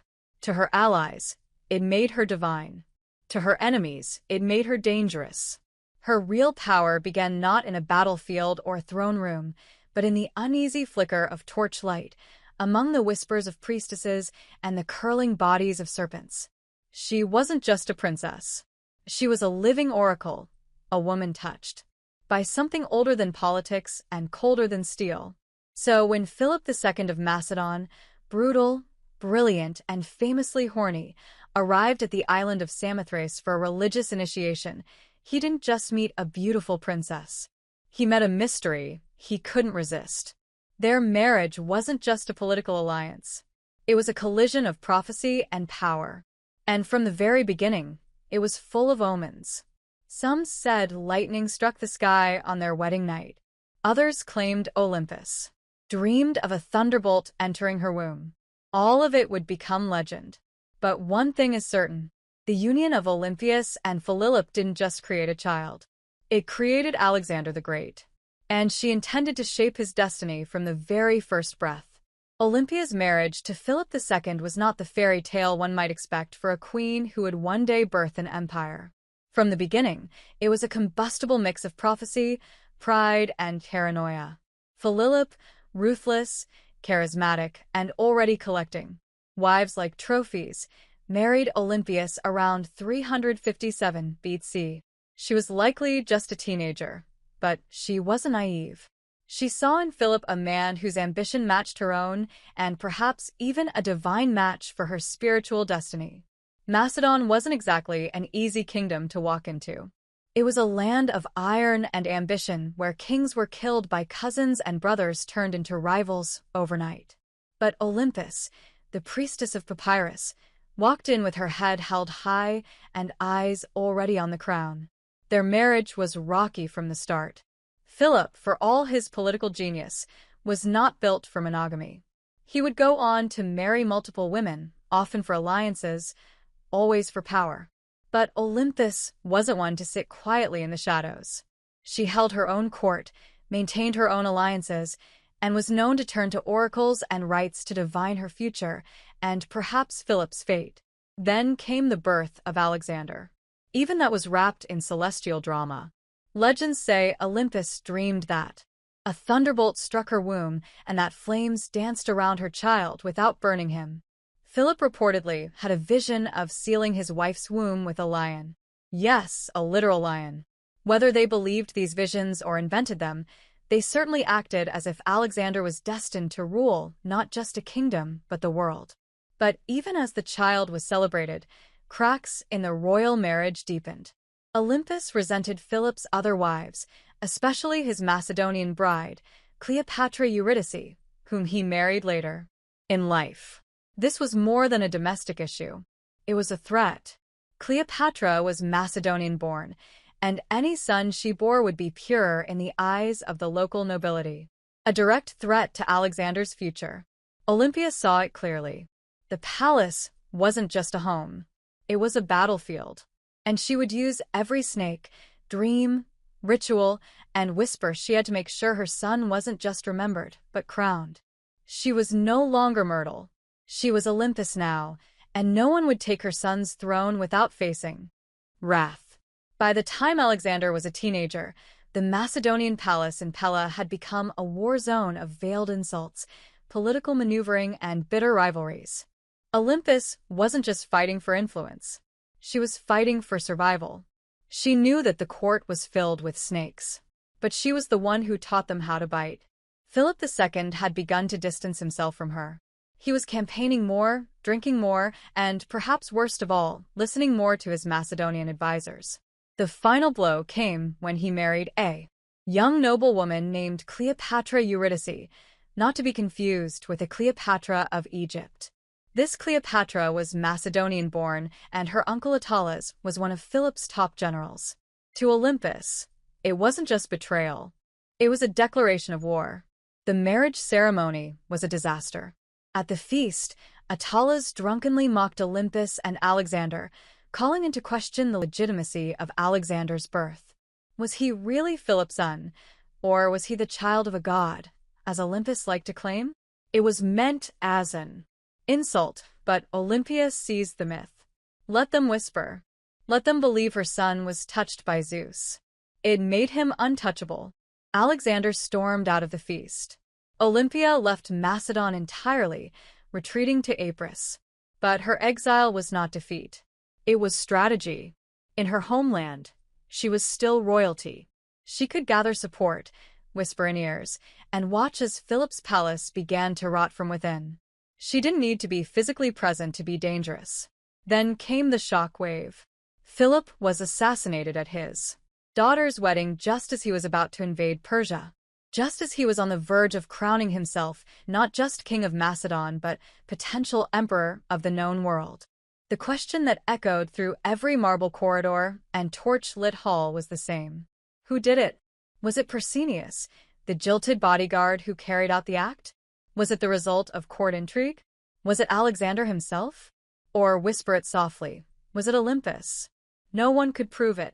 To her allies, it made her divine. To her enemies, it made her dangerous. Her real power began not in a battlefield or throne room, but in the uneasy flicker of torchlight, among the whispers of priestesses and the curling bodies of serpents. She wasn't just a princess. She was a living oracle, a woman touched by something older than politics and colder than steel. So when Philip II of Macedon, brutal, brilliant, and famously horny, arrived at the island of Samothrace for a religious initiation, he didn't just meet a beautiful princess. He met a mystery he couldn't resist. Their marriage wasn't just a political alliance. It was a collision of prophecy and power. And from the very beginning, it was full of omens. Some said lightning struck the sky on their wedding night. Others claimed Olympus dreamed of a thunderbolt entering her womb. All of it would become legend. But one thing is certain. The union of Olympias and Philip didn't just create a child. It created Alexander the Great. And she intended to shape his destiny from the very first breath. Olympia's marriage to Philip II was not the fairy tale one might expect for a queen who would one day birth an empire. From the beginning, it was a combustible mix of prophecy, pride, and paranoia. Philip, ruthless, charismatic, and already collecting wives like trophies, married Olympias around 357 BC. She was likely just a teenager, but she wasn't naive. She saw in Philip a man whose ambition matched her own, and perhaps even a divine match for her spiritual destiny. Macedon wasn't exactly an easy kingdom to walk into. It was a land of iron and ambition where kings were killed by cousins and brothers turned into rivals overnight. But Olympus, the priestess of Papyrus, walked in with her head held high and eyes already on the crown. Their marriage was rocky from the start. Philip, for all his political genius, was not built for monogamy. He would go on to marry multiple women, often for alliances, always for power. But Olympus wasn't one to sit quietly in the shadows. She held her own court, maintained her own alliances, and was known to turn to oracles and rites to divine her future, and perhaps Philip's fate. Then came the birth of Alexander. Even that was wrapped in celestial drama. Legends say Olympus dreamed that a thunderbolt struck her womb and that flames danced around her child without burning him. Philip reportedly had a vision of sealing his wife's womb with a lion. Yes, a literal lion. Whether they believed these visions or invented them, they certainly acted as if Alexander was destined to rule not just a kingdom, but the world. But even as the child was celebrated, cracks in the royal marriage deepened. Olympus resented Philip's other wives, especially his Macedonian bride, Cleopatra Eurydice, whom he married later in life. This was more than a domestic issue. It was a threat. Cleopatra was Macedonian-born, and any son she bore would be pure in the eyes of the local nobility. A direct threat to Alexander's future. Olympia saw it clearly. The palace wasn't just a home. It was a battlefield. And she would use every snake, dream, ritual, and whisper she had to make sure her son wasn't just remembered, but crowned. She was no longer Myrtle. She was Olympus now, and no one would take her son's throne without facing wrath. By the time Alexander was a teenager, the Macedonian palace in Pella had become a war zone of veiled insults, political maneuvering, and bitter rivalries. Olympus wasn't just fighting for influence. She was fighting for survival. She knew that the court was filled with snakes, but she was the one who taught them how to bite. Philip II had begun to distance himself from her. He was campaigning more, drinking more, and, perhaps worst of all, listening more to his Macedonian advisors. The final blow came when he married a young noblewoman named Cleopatra Eurydice, not to be confused with the Cleopatra of Egypt. This Cleopatra was Macedonian-born, and her uncle Attalus was one of Philip's top generals. To Olympus, it wasn't just betrayal. It was a declaration of war. The marriage ceremony was a disaster. At the feast, Attalus drunkenly mocked Olympus and Alexander, calling into question the legitimacy of Alexander's birth. Was he really Philip's son, or was he the child of a god, as Olympus liked to claim? It was meant as an insult, but Olympia seized the myth. Let them whisper. Let them believe her son was touched by Zeus. It made him untouchable. Alexander stormed out of the feast. Olympia left Macedon entirely, retreating to Apris. But her exile was not defeat. It was strategy. In her homeland, she was still royalty. She could gather support, whisper in ears, and watch as Philip's palace began to rot from within. She didn't need to be physically present to be dangerous. Then came the shock wave. Philip was assassinated at his daughter's wedding just as he was about to invade Persia. Just as he was on the verge of crowning himself not just king of Macedon but potential emperor of the known world. The question that echoed through every marble corridor and torch-lit hall was the same. Who did it? Was it Persinius, the jilted bodyguard who carried out the act? Was it the result of court intrigue? Was it Alexander himself? Or, whisper it softly, was it Olympus? No one could prove it.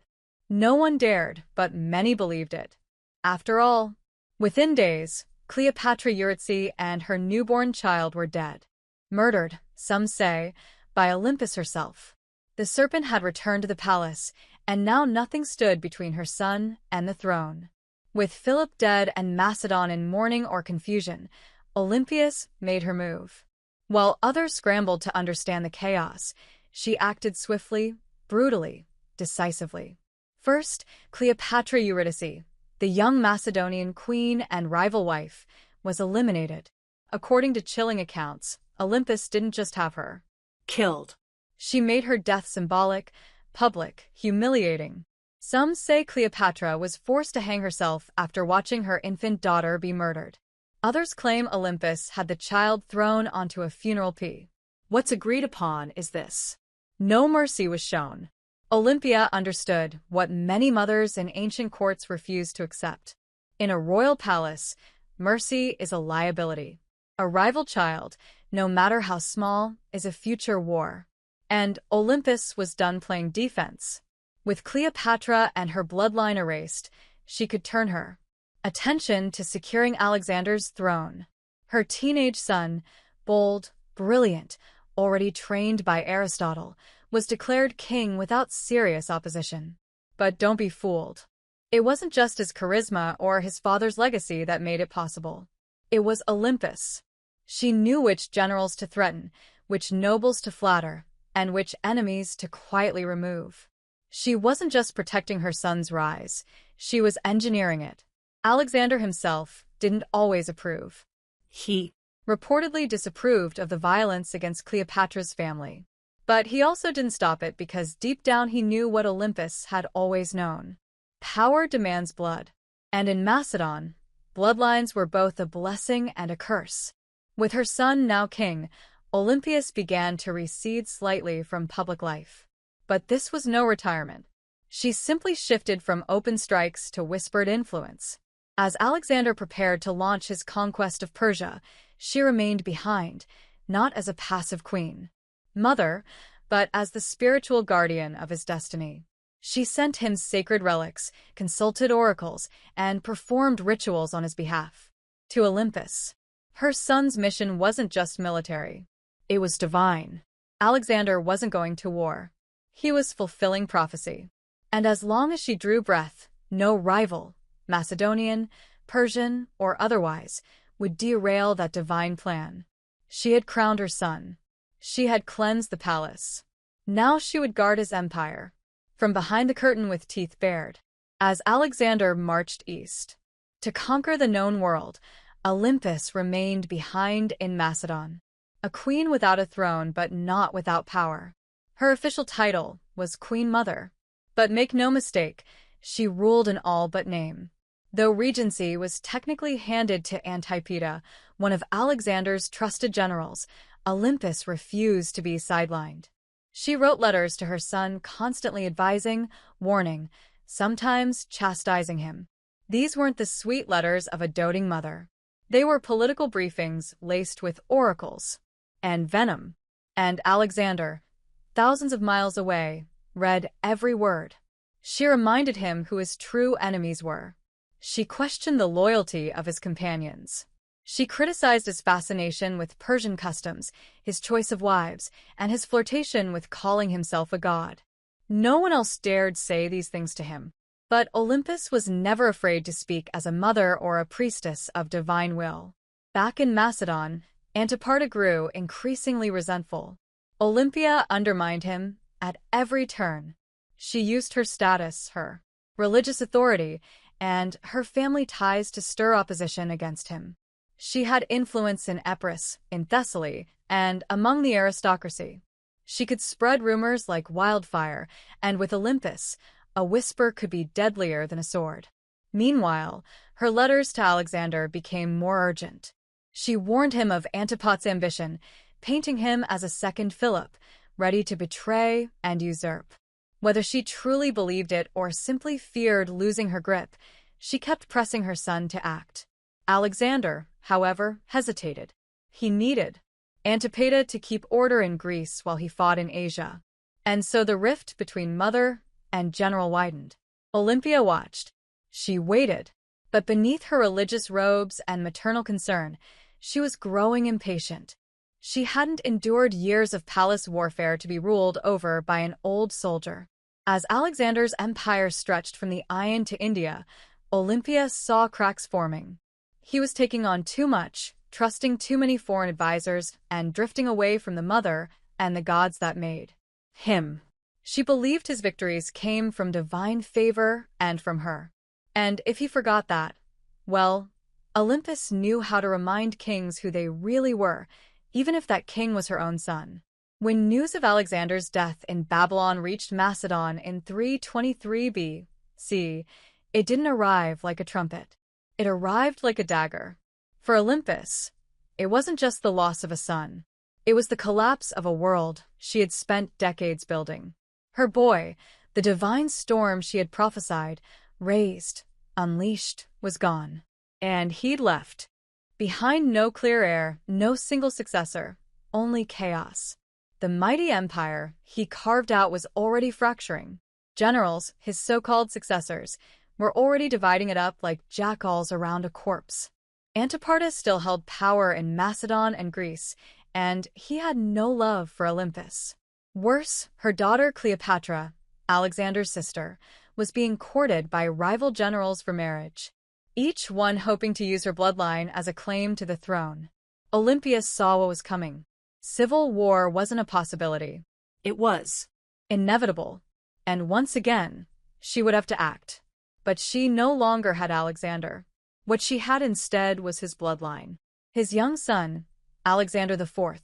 No one dared, but many believed it. After all, within days, Cleopatra Eurydice and her newborn child were dead. Murdered, some say, by Olympus herself. The serpent had returned to the palace, and now nothing stood between her son and the throne. With Philip dead and Macedon in mourning or confusion, Olympias made her move. While others scrambled to understand the chaos, she acted swiftly, brutally, decisively. First, Cleopatra Eurydice, the young Macedonian queen and rival wife, was eliminated. According to chilling accounts, Olympus didn't just have her Killed. She made her death symbolic, public, humiliating. Some say Cleopatra was forced to hang herself after watching her infant daughter be murdered. Others claim Olympus had the child thrown onto a funeral pyre. What's agreed upon is this. No mercy was shown. Olympia understood what many mothers in ancient courts refused to accept. In a royal palace, mercy is a liability. A rival child, no matter how small, is a future war. And Olympus was done playing defense. With Cleopatra and her bloodline erased, she could turn her attention to securing Alexander's throne. Her teenage son, bold, brilliant, already trained by Aristotle, was declared king without serious opposition. But don't be fooled. It wasn't just his charisma or his father's legacy that made it possible. It was Olympus. She knew which generals to threaten, which nobles to flatter, and which enemies to quietly remove. She wasn't just protecting her son's rise, she was engineering it. Alexander himself didn't always approve. He reportedly disapproved of the violence against Cleopatra's family. But he also didn't stop it because deep down he knew what Olympus had always known. Power demands blood. And in Macedon, bloodlines were both a blessing and a curse. With her son now king, Olympias began to recede slightly from public life. But this was no retirement. She simply shifted from open strikes to whispered influence. As Alexander prepared to launch his conquest of Persia, she remained behind, not as a passive queen, mother, but as the spiritual guardian of his destiny. She sent him sacred relics, consulted oracles, and performed rituals on his behalf. To Olympus, her son's mission wasn't just military. It was divine. Alexander wasn't going to war. He was fulfilling prophecy. And as long as she drew breath, no rival, Macedonian, Persian, or otherwise, would derail that divine plan. She had crowned her son. She had cleansed the palace. Now she would guard his empire, from behind the curtain with teeth bared. As Alexander marched east to conquer the known world, Olympus remained behind in Macedon. A queen without a throne but not without power. Her official title was Queen Mother. But make no mistake, she ruled in all but name. Though regency was technically handed to Antipater, one of Alexander's trusted generals, Olympus refused to be sidelined. She wrote letters to her son constantly advising, warning, sometimes chastising him. These weren't the sweet letters of a doting mother. They were political briefings laced with oracles and venom. And Alexander, thousands of miles away, read every word. She reminded him who his true enemies were. She questioned the loyalty of his companions. She criticized his fascination with Persian customs, his choice of wives, and his flirtation with calling himself a god. No one else dared say these things to him. But Olympus was never afraid to speak as a mother or a priestess of divine will. Back in Macedon, Antipater grew increasingly resentful. Olympia undermined him at every turn. She used her status, her religious authority, and her family ties to stir opposition against him. She had influence in Epirus, in Thessaly, and among the aristocracy. She could spread rumors like wildfire, and with Olympus, a whisper could be deadlier than a sword. Meanwhile, her letters to Alexander became more urgent. She warned him of Antipater's ambition, painting him as a second Philip, ready to betray and usurp. Whether she truly believed it or simply feared losing her grip, she kept pressing her son to act. Alexander, however, hesitated. He needed Antipater to keep order in Greece while he fought in Asia. And so the rift between mother and general widened. Olympia watched. She waited. But beneath her religious robes and maternal concern, she was growing impatient. She hadn't endured years of palace warfare to be ruled over by an old soldier. As Alexander's empire stretched from the Ion to India, Olympia saw cracks forming. He was taking on too much, trusting too many foreign advisors, and drifting away from the mother and the gods that made him. She believed his victories came from divine favor and from her. And if he forgot that, well, Olympus knew how to remind kings who they really were, even if that king was her own son. When news of Alexander's death in Babylon reached Macedon in 323 B.C., it didn't arrive like a trumpet. It arrived like a dagger. For Olympus, it wasn't just the loss of a son. It was the collapse of a world she had spent decades building. Her boy, the divine storm she had prophesied, raised, unleashed, was gone. And he'd left. Behind no clear heir, no single successor, only chaos. The mighty empire he carved out was already fracturing. Generals, his so-called successors, were already dividing it up like jackals around a corpse. Antipater still held power in Macedon and Greece, and he had no love for Olympus. Worse, her daughter Cleopatra, Alexander's sister, was being courted by rival generals for marriage, each one hoping to use her bloodline as a claim to the throne. Olympia saw what was coming. Civil war wasn't a possibility. It was inevitable. And once again, she would have to act. But she no longer had Alexander. What she had instead was his bloodline. His young son, Alexander IV,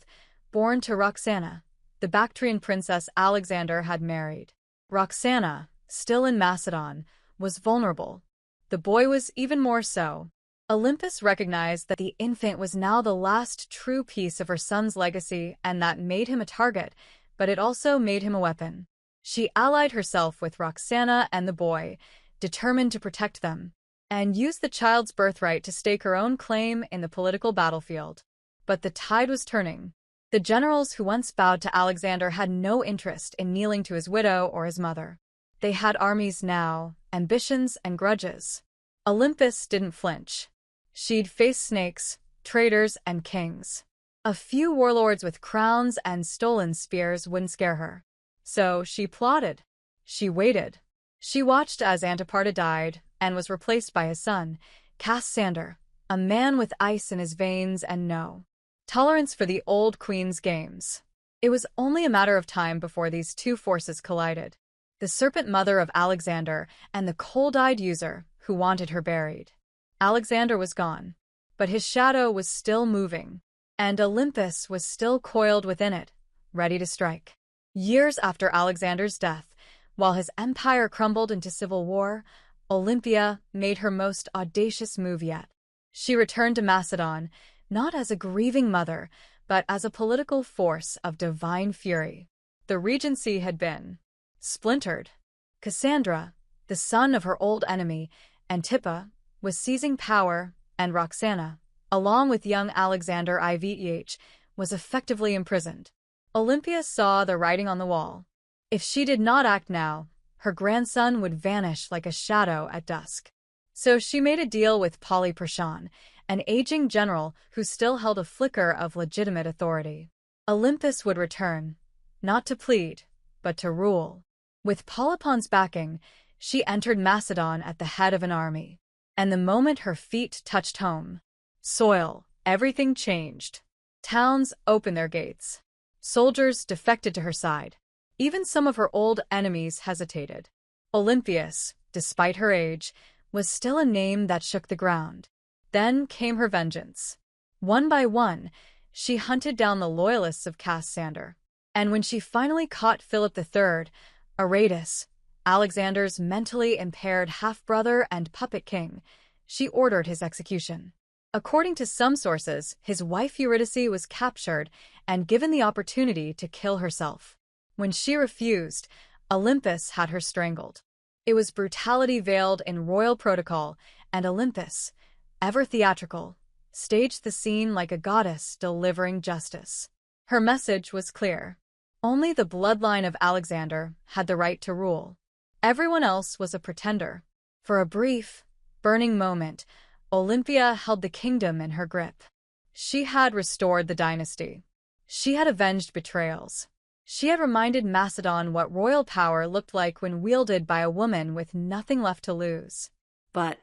born to Roxana, the Bactrian princess Alexander had married. Roxana, still in Macedon, was vulnerable. The boy was even more so. Olympus recognized that the infant was now the last true piece of her son's legacy, and that made him a target, but it also made him a weapon. She allied herself with Roxana and the boy, determined to protect them, and used the child's birthright to stake her own claim in the political battlefield. But the tide was turning. The generals who once bowed to Alexander had no interest in kneeling to his widow or his mother. They had armies now, ambitions and grudges. Olympus didn't flinch. She'd face snakes, traitors, and kings. A few warlords with crowns and stolen spears wouldn't scare her. So she plotted. She waited. She watched as Antipater died and was replaced by his son, Cassander, a man with ice in his veins and no tolerance for the old queen's games. It was only a matter of time before these two forces collided. The serpent mother of Alexander and the cold-eyed user who wanted her buried. Alexander was gone, but his shadow was still moving, and Olympus was still coiled within it, ready to strike. Years after Alexander's death, while his empire crumbled into civil war, Olympia made her most audacious move yet. She returned to Macedon, not as a grieving mother, but as a political force of divine fury. The regency had been splintered. Cassandra, the son of her old enemy, Antipa, was seizing power, and Roxana, along with young Alexander Iveh, was effectively imprisoned. Olympia saw the writing on the wall. If she did not act now, her grandson would vanish like a shadow at dusk. So she made a deal with Polyperchon, an aging general who still held a flicker of legitimate authority. Olympus would return, not to plead, but to rule. With Polypon's backing, she entered Macedon at the head of an army. And the moment her feet touched home soil, everything changed. Towns opened their gates. Soldiers defected to her side. Even some of her old enemies hesitated. Olympias, despite her age, was still a name that shook the ground. Then came her vengeance. One by one, she hunted down the loyalists of Cassander. And when she finally caught Philip III, Aratus, Alexander's mentally impaired half-brother and puppet king, she ordered his execution. According to some sources, his wife Eurydice was captured and given the opportunity to kill herself. When she refused, Olympus had her strangled. It was brutality veiled in royal protocol, and Olympus, ever theatrical, staged the scene like a goddess delivering justice. Her message was clear. Only the bloodline of Alexander had the right to rule. Everyone else was a pretender. For a brief, burning moment, Olympia held the kingdom in her grip. She had restored the dynasty. She had avenged betrayals. She had reminded Macedon what royal power looked like when wielded by a woman with nothing left to lose. But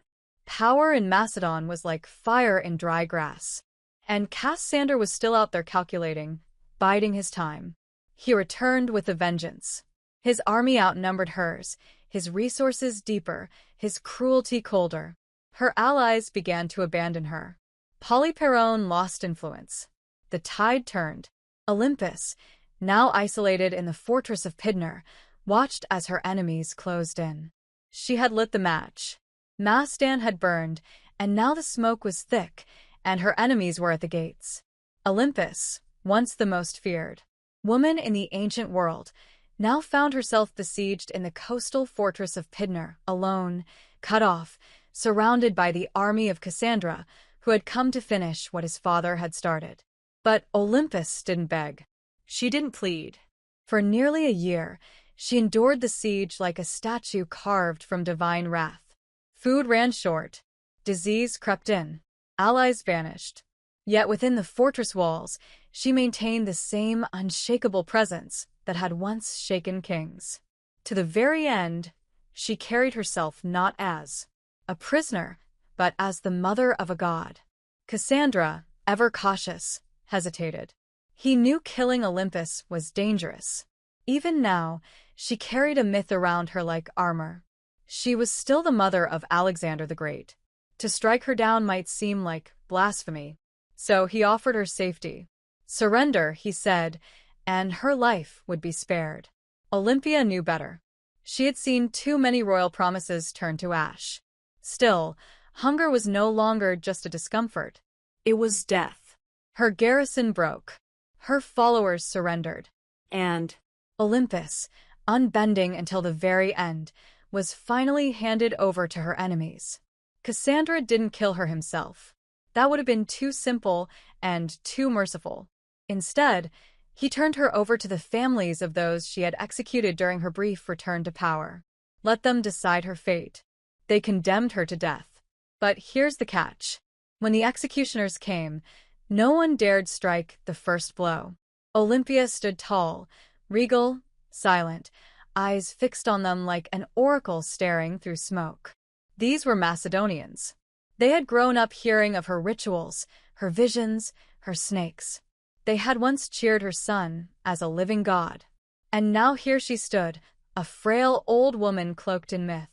power in Macedon was like fire in dry grass. And Cassander was still out there calculating, biding his time. He returned with a vengeance. His army outnumbered hers, his resources deeper, his cruelty colder. Her allies began to abandon her. Polyperchon lost influence. The tide turned. Olympus, now isolated in the fortress of Pydna, watched as her enemies closed in. She had lit the match. Macedon had burned, and now the smoke was thick, and her enemies were at the gates. Olympus, once the most feared woman in the ancient world, now found herself besieged in the coastal fortress of Pydna, alone, cut off, surrounded by the army of Cassandra, who had come to finish what his father had started. But Olympus didn't beg. She didn't plead. For nearly a year, she endured the siege like a statue carved from divine wrath. Food ran short. Disease crept in. Allies vanished. Yet within the fortress walls, she maintained the same unshakable presence that had once shaken kings. To the very end, she carried herself not as a prisoner, but as the mother of a god. Cassandra, ever cautious, hesitated. He knew killing Olympus was dangerous. Even now, she carried a myth around her like armor. She was still the mother of Alexander the Great. To strike her down might seem like blasphemy. So he offered her safety. Surrender, he said, and her life would be spared. Olympia knew better. She had seen too many royal promises turn to ash. Still, hunger was no longer just a discomfort. it was death. Her garrison broke. Her followers surrendered. And Olympus, unbending until the very end, was finally handed over to her enemies. Cassandra didn't kill her himself. That would have been too simple and too merciful. Instead, he turned her over to the families of those she had executed during her brief return to power. Let them decide her fate. They condemned her to death. But here's the catch. When the executioners came, no one dared strike the first blow. Olympia stood tall, regal, silent, eyes fixed on them like an oracle staring through smoke. These were Macedonians. They had grown up hearing of her rituals, her visions, her snakes. They had once cheered her son as a living god. And now here she stood, a frail old woman cloaked in myth.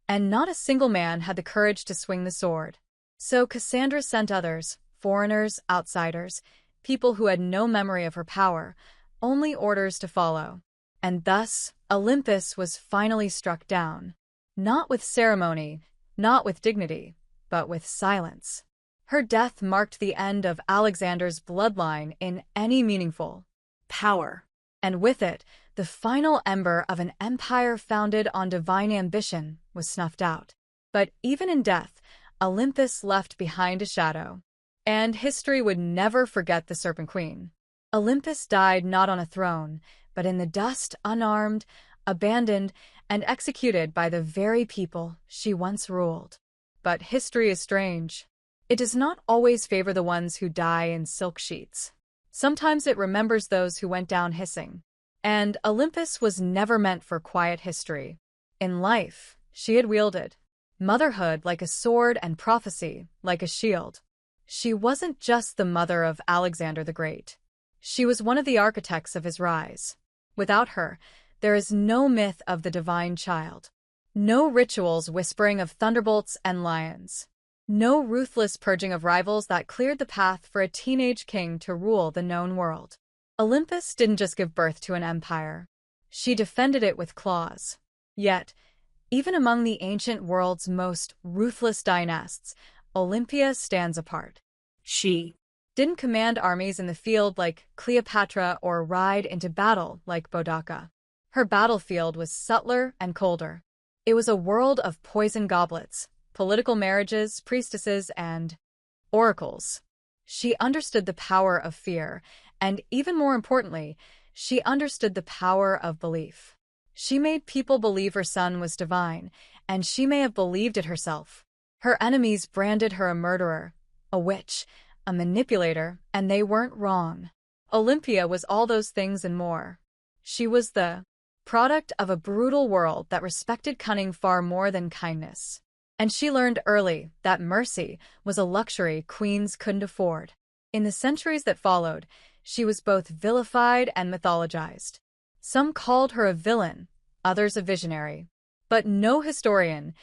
And not a single man had the courage to swing the sword. So Cassandra sent others, foreigners, outsiders, people who had no memory of her power, only orders to follow. And thus, Olympus was finally struck down. Not with ceremony, not with dignity, but with silence. Her death marked the end of Alexander's bloodline in any meaningful Power. and with it, the final ember of an empire founded on divine ambition was snuffed out. But even in death, Olympus left behind a shadow. And history would never forget the Serpent Queen. Olympus died not on a throne, but in the dust, unarmed, abandoned, and executed by the very people she once ruled. But history is strange. It does not always favor the ones who die in silk sheets. Sometimes it remembers those who went down hissing. And Olympus was never meant for quiet history. In life, she had wielded motherhood like a sword and prophecy like a shield. She wasn't just the mother of Alexander the Great. She was one of the architects of his rise. Without her, there is no myth of the divine child. No rituals whispering of thunderbolts and lions. No ruthless purging of rivals that cleared the path for a teenage king to rule the known world. Olympus didn't just give birth to an empire. She defended it with claws. Yet, even among the ancient world's most ruthless dynasts, Olympia stands apart. She didn't command armies in the field like Cleopatra or ride into battle like Boudica. Her battlefield was subtler and colder. It was a world of poison goblets, political marriages, priestesses, and oracles. She understood the power of fear, and even more importantly, she understood the power of belief. She made people believe her son was divine, and she may have believed it herself. Her enemies branded her a murderer, a witch, a manipulator, and they weren't wrong. Olympia was all those things and more. She was the product of a brutal world that respected cunning far more than kindness. And she learned early that mercy was a luxury queens couldn't afford. In the centuries that followed, she was both vilified and mythologized. Some called her a villain, others a visionary. But no historian,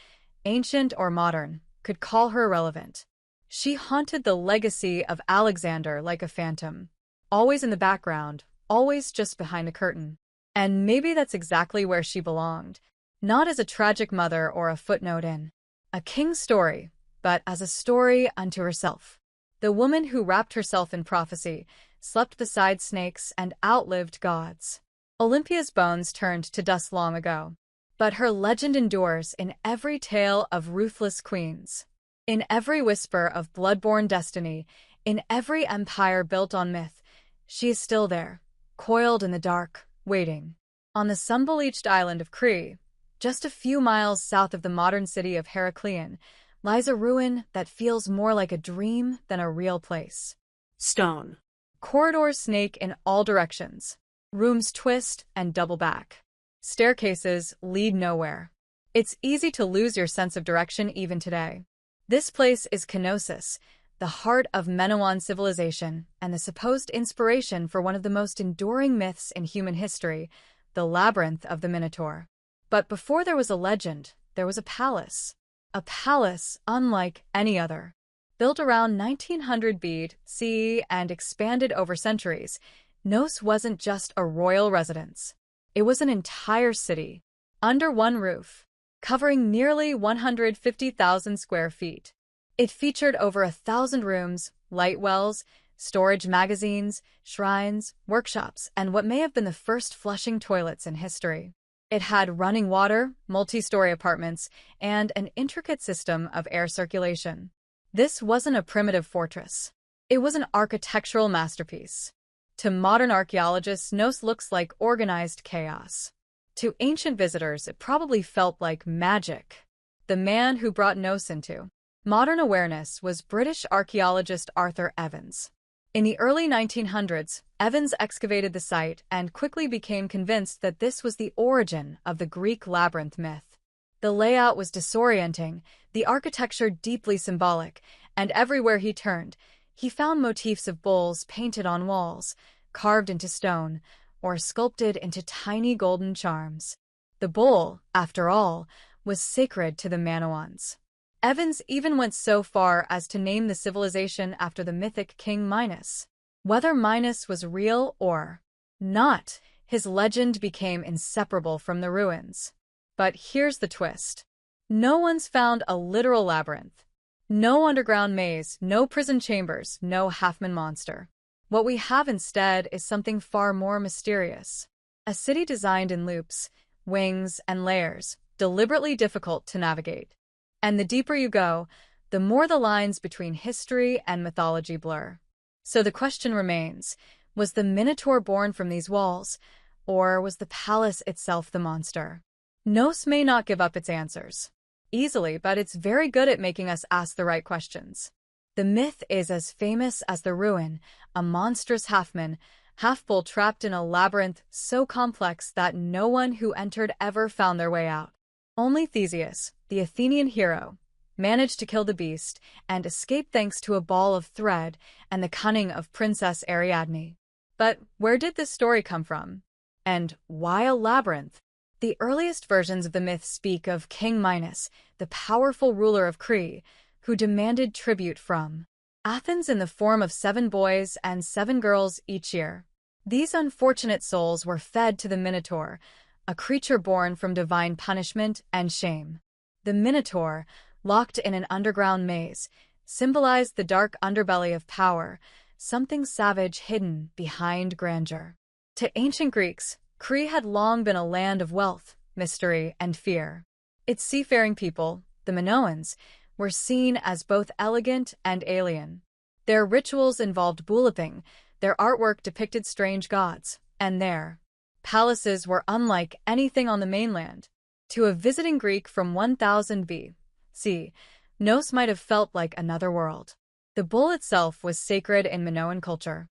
ancient or modern, could call her irrelevant. She haunted the legacy of Alexander like a phantom, always in the background, always just behind a curtain. And maybe that's exactly where she belonged, not as a tragic mother or a footnote in a king's story, but as a story unto herself. The woman who wrapped herself in prophecy, slept beside snakes, and outlived gods. Olympia's bones turned to dust long ago, but her legend endures in every tale of ruthless queens, in every whisper of blood-borne destiny, in every empire built on myth. She is still there, coiled in the dark, waiting. On the sun-bleached island of Crete, just a few miles south of the modern city of Heracleion, lies a ruin that feels more like a dream than a real place. Stone. Corridors snake in all directions. Rooms twist and double back. Staircases lead nowhere. It's easy to lose your sense of direction even today. This place is Knossos, the heart of Minoan civilization and the supposed inspiration for one of the most enduring myths in human history, the Labyrinth of the Minotaur. But before there was a legend, there was a palace. A palace unlike any other. Built around 1900 BC and expanded over centuries, Knossos wasn't just a royal residence. It was an entire city, under one roof, covering nearly 150,000 square feet. It featured over 1,000 rooms, light wells, storage magazines, shrines, workshops, and what may have been the first flushing toilets in history. It had running water, multi-story apartments, and an intricate system of air circulation. This wasn't a primitive fortress. It was an architectural masterpiece. To modern archaeologists, Knossos looks like organized chaos. To ancient visitors, it probably felt like magic. The man who brought Knossos into modern awareness was British archaeologist Arthur Evans. In the early 1900s, Evans excavated the site and quickly became convinced that this was the origin of the Greek labyrinth myth. The layout was disorienting, the architecture deeply symbolic, and everywhere he turned, he found motifs of bulls painted on walls, carved into stone, or sculpted into tiny golden charms. The bull, after all, was sacred to the Minoans. Evans even went so far as to name the civilization after the mythic king Minos. Whether Minos was real or not, his legend became inseparable from the ruins. But here's the twist. No one's found a literal labyrinth. No underground maze, no prison chambers, no Halfman monster. What we have instead is something far more mysterious. A city designed in loops, wings, and layers, deliberately difficult to navigate. And the deeper you go, the more the lines between history and mythology blur. So the question remains, was the Minotaur born from these walls, or was the palace itself the monster? Nos may not give up its answers easily, but it's very good at making us ask the right questions. The myth is as famous as the ruin, a monstrous halfman, half-bull trapped in a labyrinth so complex that no one who entered ever found their way out. Only Theseus, the Athenian hero, managed to kill the beast and escape thanks to a ball of thread and the cunning of Princess Ariadne. But where did this story come from? And why a labyrinth? The earliest versions of the myth speak of King Minos, the powerful ruler of Crete, who demanded tribute from Athens in the form of 7 boys and 7 girls each year. These unfortunate souls were fed to the Minotaur, a creature born from divine punishment and shame. The Minotaur, locked in an underground maze, symbolized the dark underbelly of power, something savage hidden behind grandeur. To ancient Greeks, Crete had long been a land of wealth, mystery, and fear. Its seafaring people, the Minoans, were seen as both elegant and alien. Their rituals involved bulliping, their artwork depicted strange gods, and their palaces were unlike anything on the mainland. To a visiting Greek from 1000 B.C., Nos might have felt like another world. The bull itself was sacred in Minoan culture.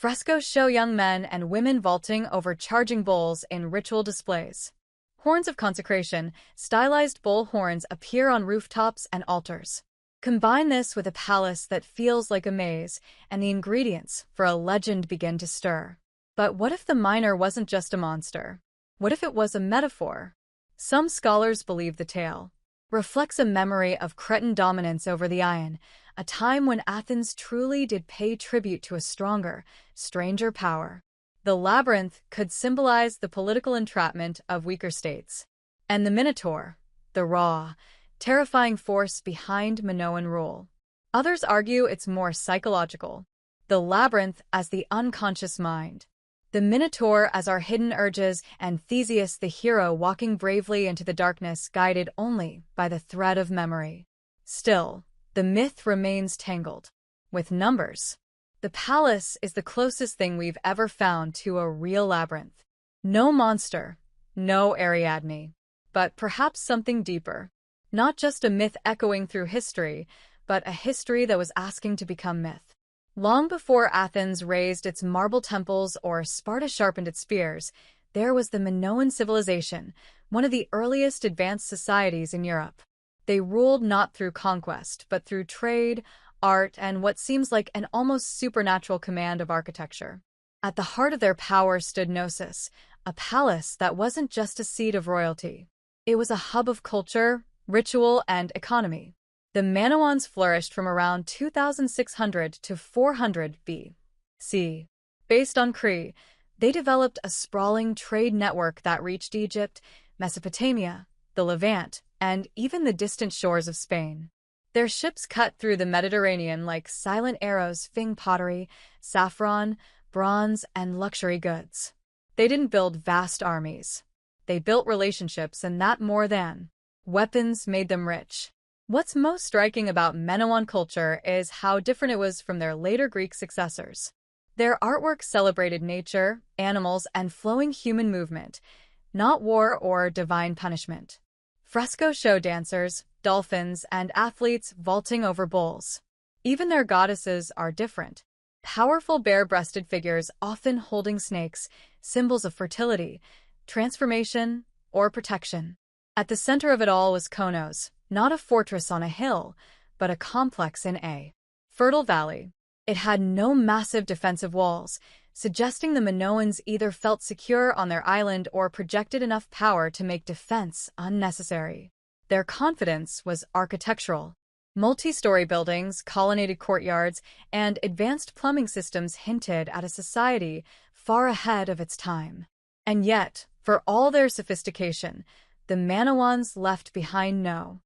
Frescoes show young men and women vaulting over charging bulls in ritual displays. Horns of consecration, stylized bull horns appear on rooftops and altars. Combine this with a palace that feels like a maze, and the ingredients for a legend begin to stir. But what if the miner wasn't just a monster? What if it was a metaphor? Some scholars believe the tale reflects a memory of Cretan dominance over the Ion, a time when Athens truly did pay tribute to a stronger, stranger power. The labyrinth could symbolize the political entrapment of weaker states, and the Minotaur, the raw, terrifying force behind Minoan rule. Others argue it's more psychological. The labyrinth as the unconscious mind. The Minotaur as our hidden urges, and Theseus the hero walking bravely into the darkness guided only by the thread of memory. Still, the myth remains tangled with numbers. The palace is the closest thing we've ever found to a real labyrinth. No monster, no Ariadne, but perhaps something deeper. Not just a myth echoing through history, but a history that was asking to become myth. Long before Athens raised its marble temples or Sparta sharpened its spears, there was the Minoan civilization, one of the earliest advanced societies in Europe. They ruled not through conquest, but through trade, art, and what seems like an almost supernatural command of architecture. At the heart of their power stood Knossos, a palace that wasn't just a seat of royalty. It was a hub of culture, ritual, and economy. The Minoans flourished from around 2600 to 400 B.C. Based on Crete, they developed a sprawling trade network that reached Egypt, Mesopotamia, the Levant, and even the distant shores of Spain. Their ships cut through the Mediterranean like silent arrows, fing pottery, saffron, bronze, and luxury goods. They didn't build vast armies. They built relationships, and that more than weapons made them rich. What's most striking about Minoan culture is how different it was from their later Greek successors. Their artwork celebrated nature, animals, and flowing human movement, not war or divine punishment. Frescoes show dancers, dolphins, and athletes vaulting over bulls. Even their goddesses are different. Powerful bare-breasted figures often holding snakes, symbols of fertility, transformation, or protection. At the center of it all was Konos, not a fortress on a hill, but a complex in a fertile valley. It had no massive defensive walls, suggesting the Minoans either felt secure on their island or projected enough power to make defense unnecessary. Their confidence was architectural. Multi-story buildings, colonnaded courtyards, and advanced plumbing systems hinted at a society far ahead of its time. And yet, for all their sophistication, The Manawans left behind no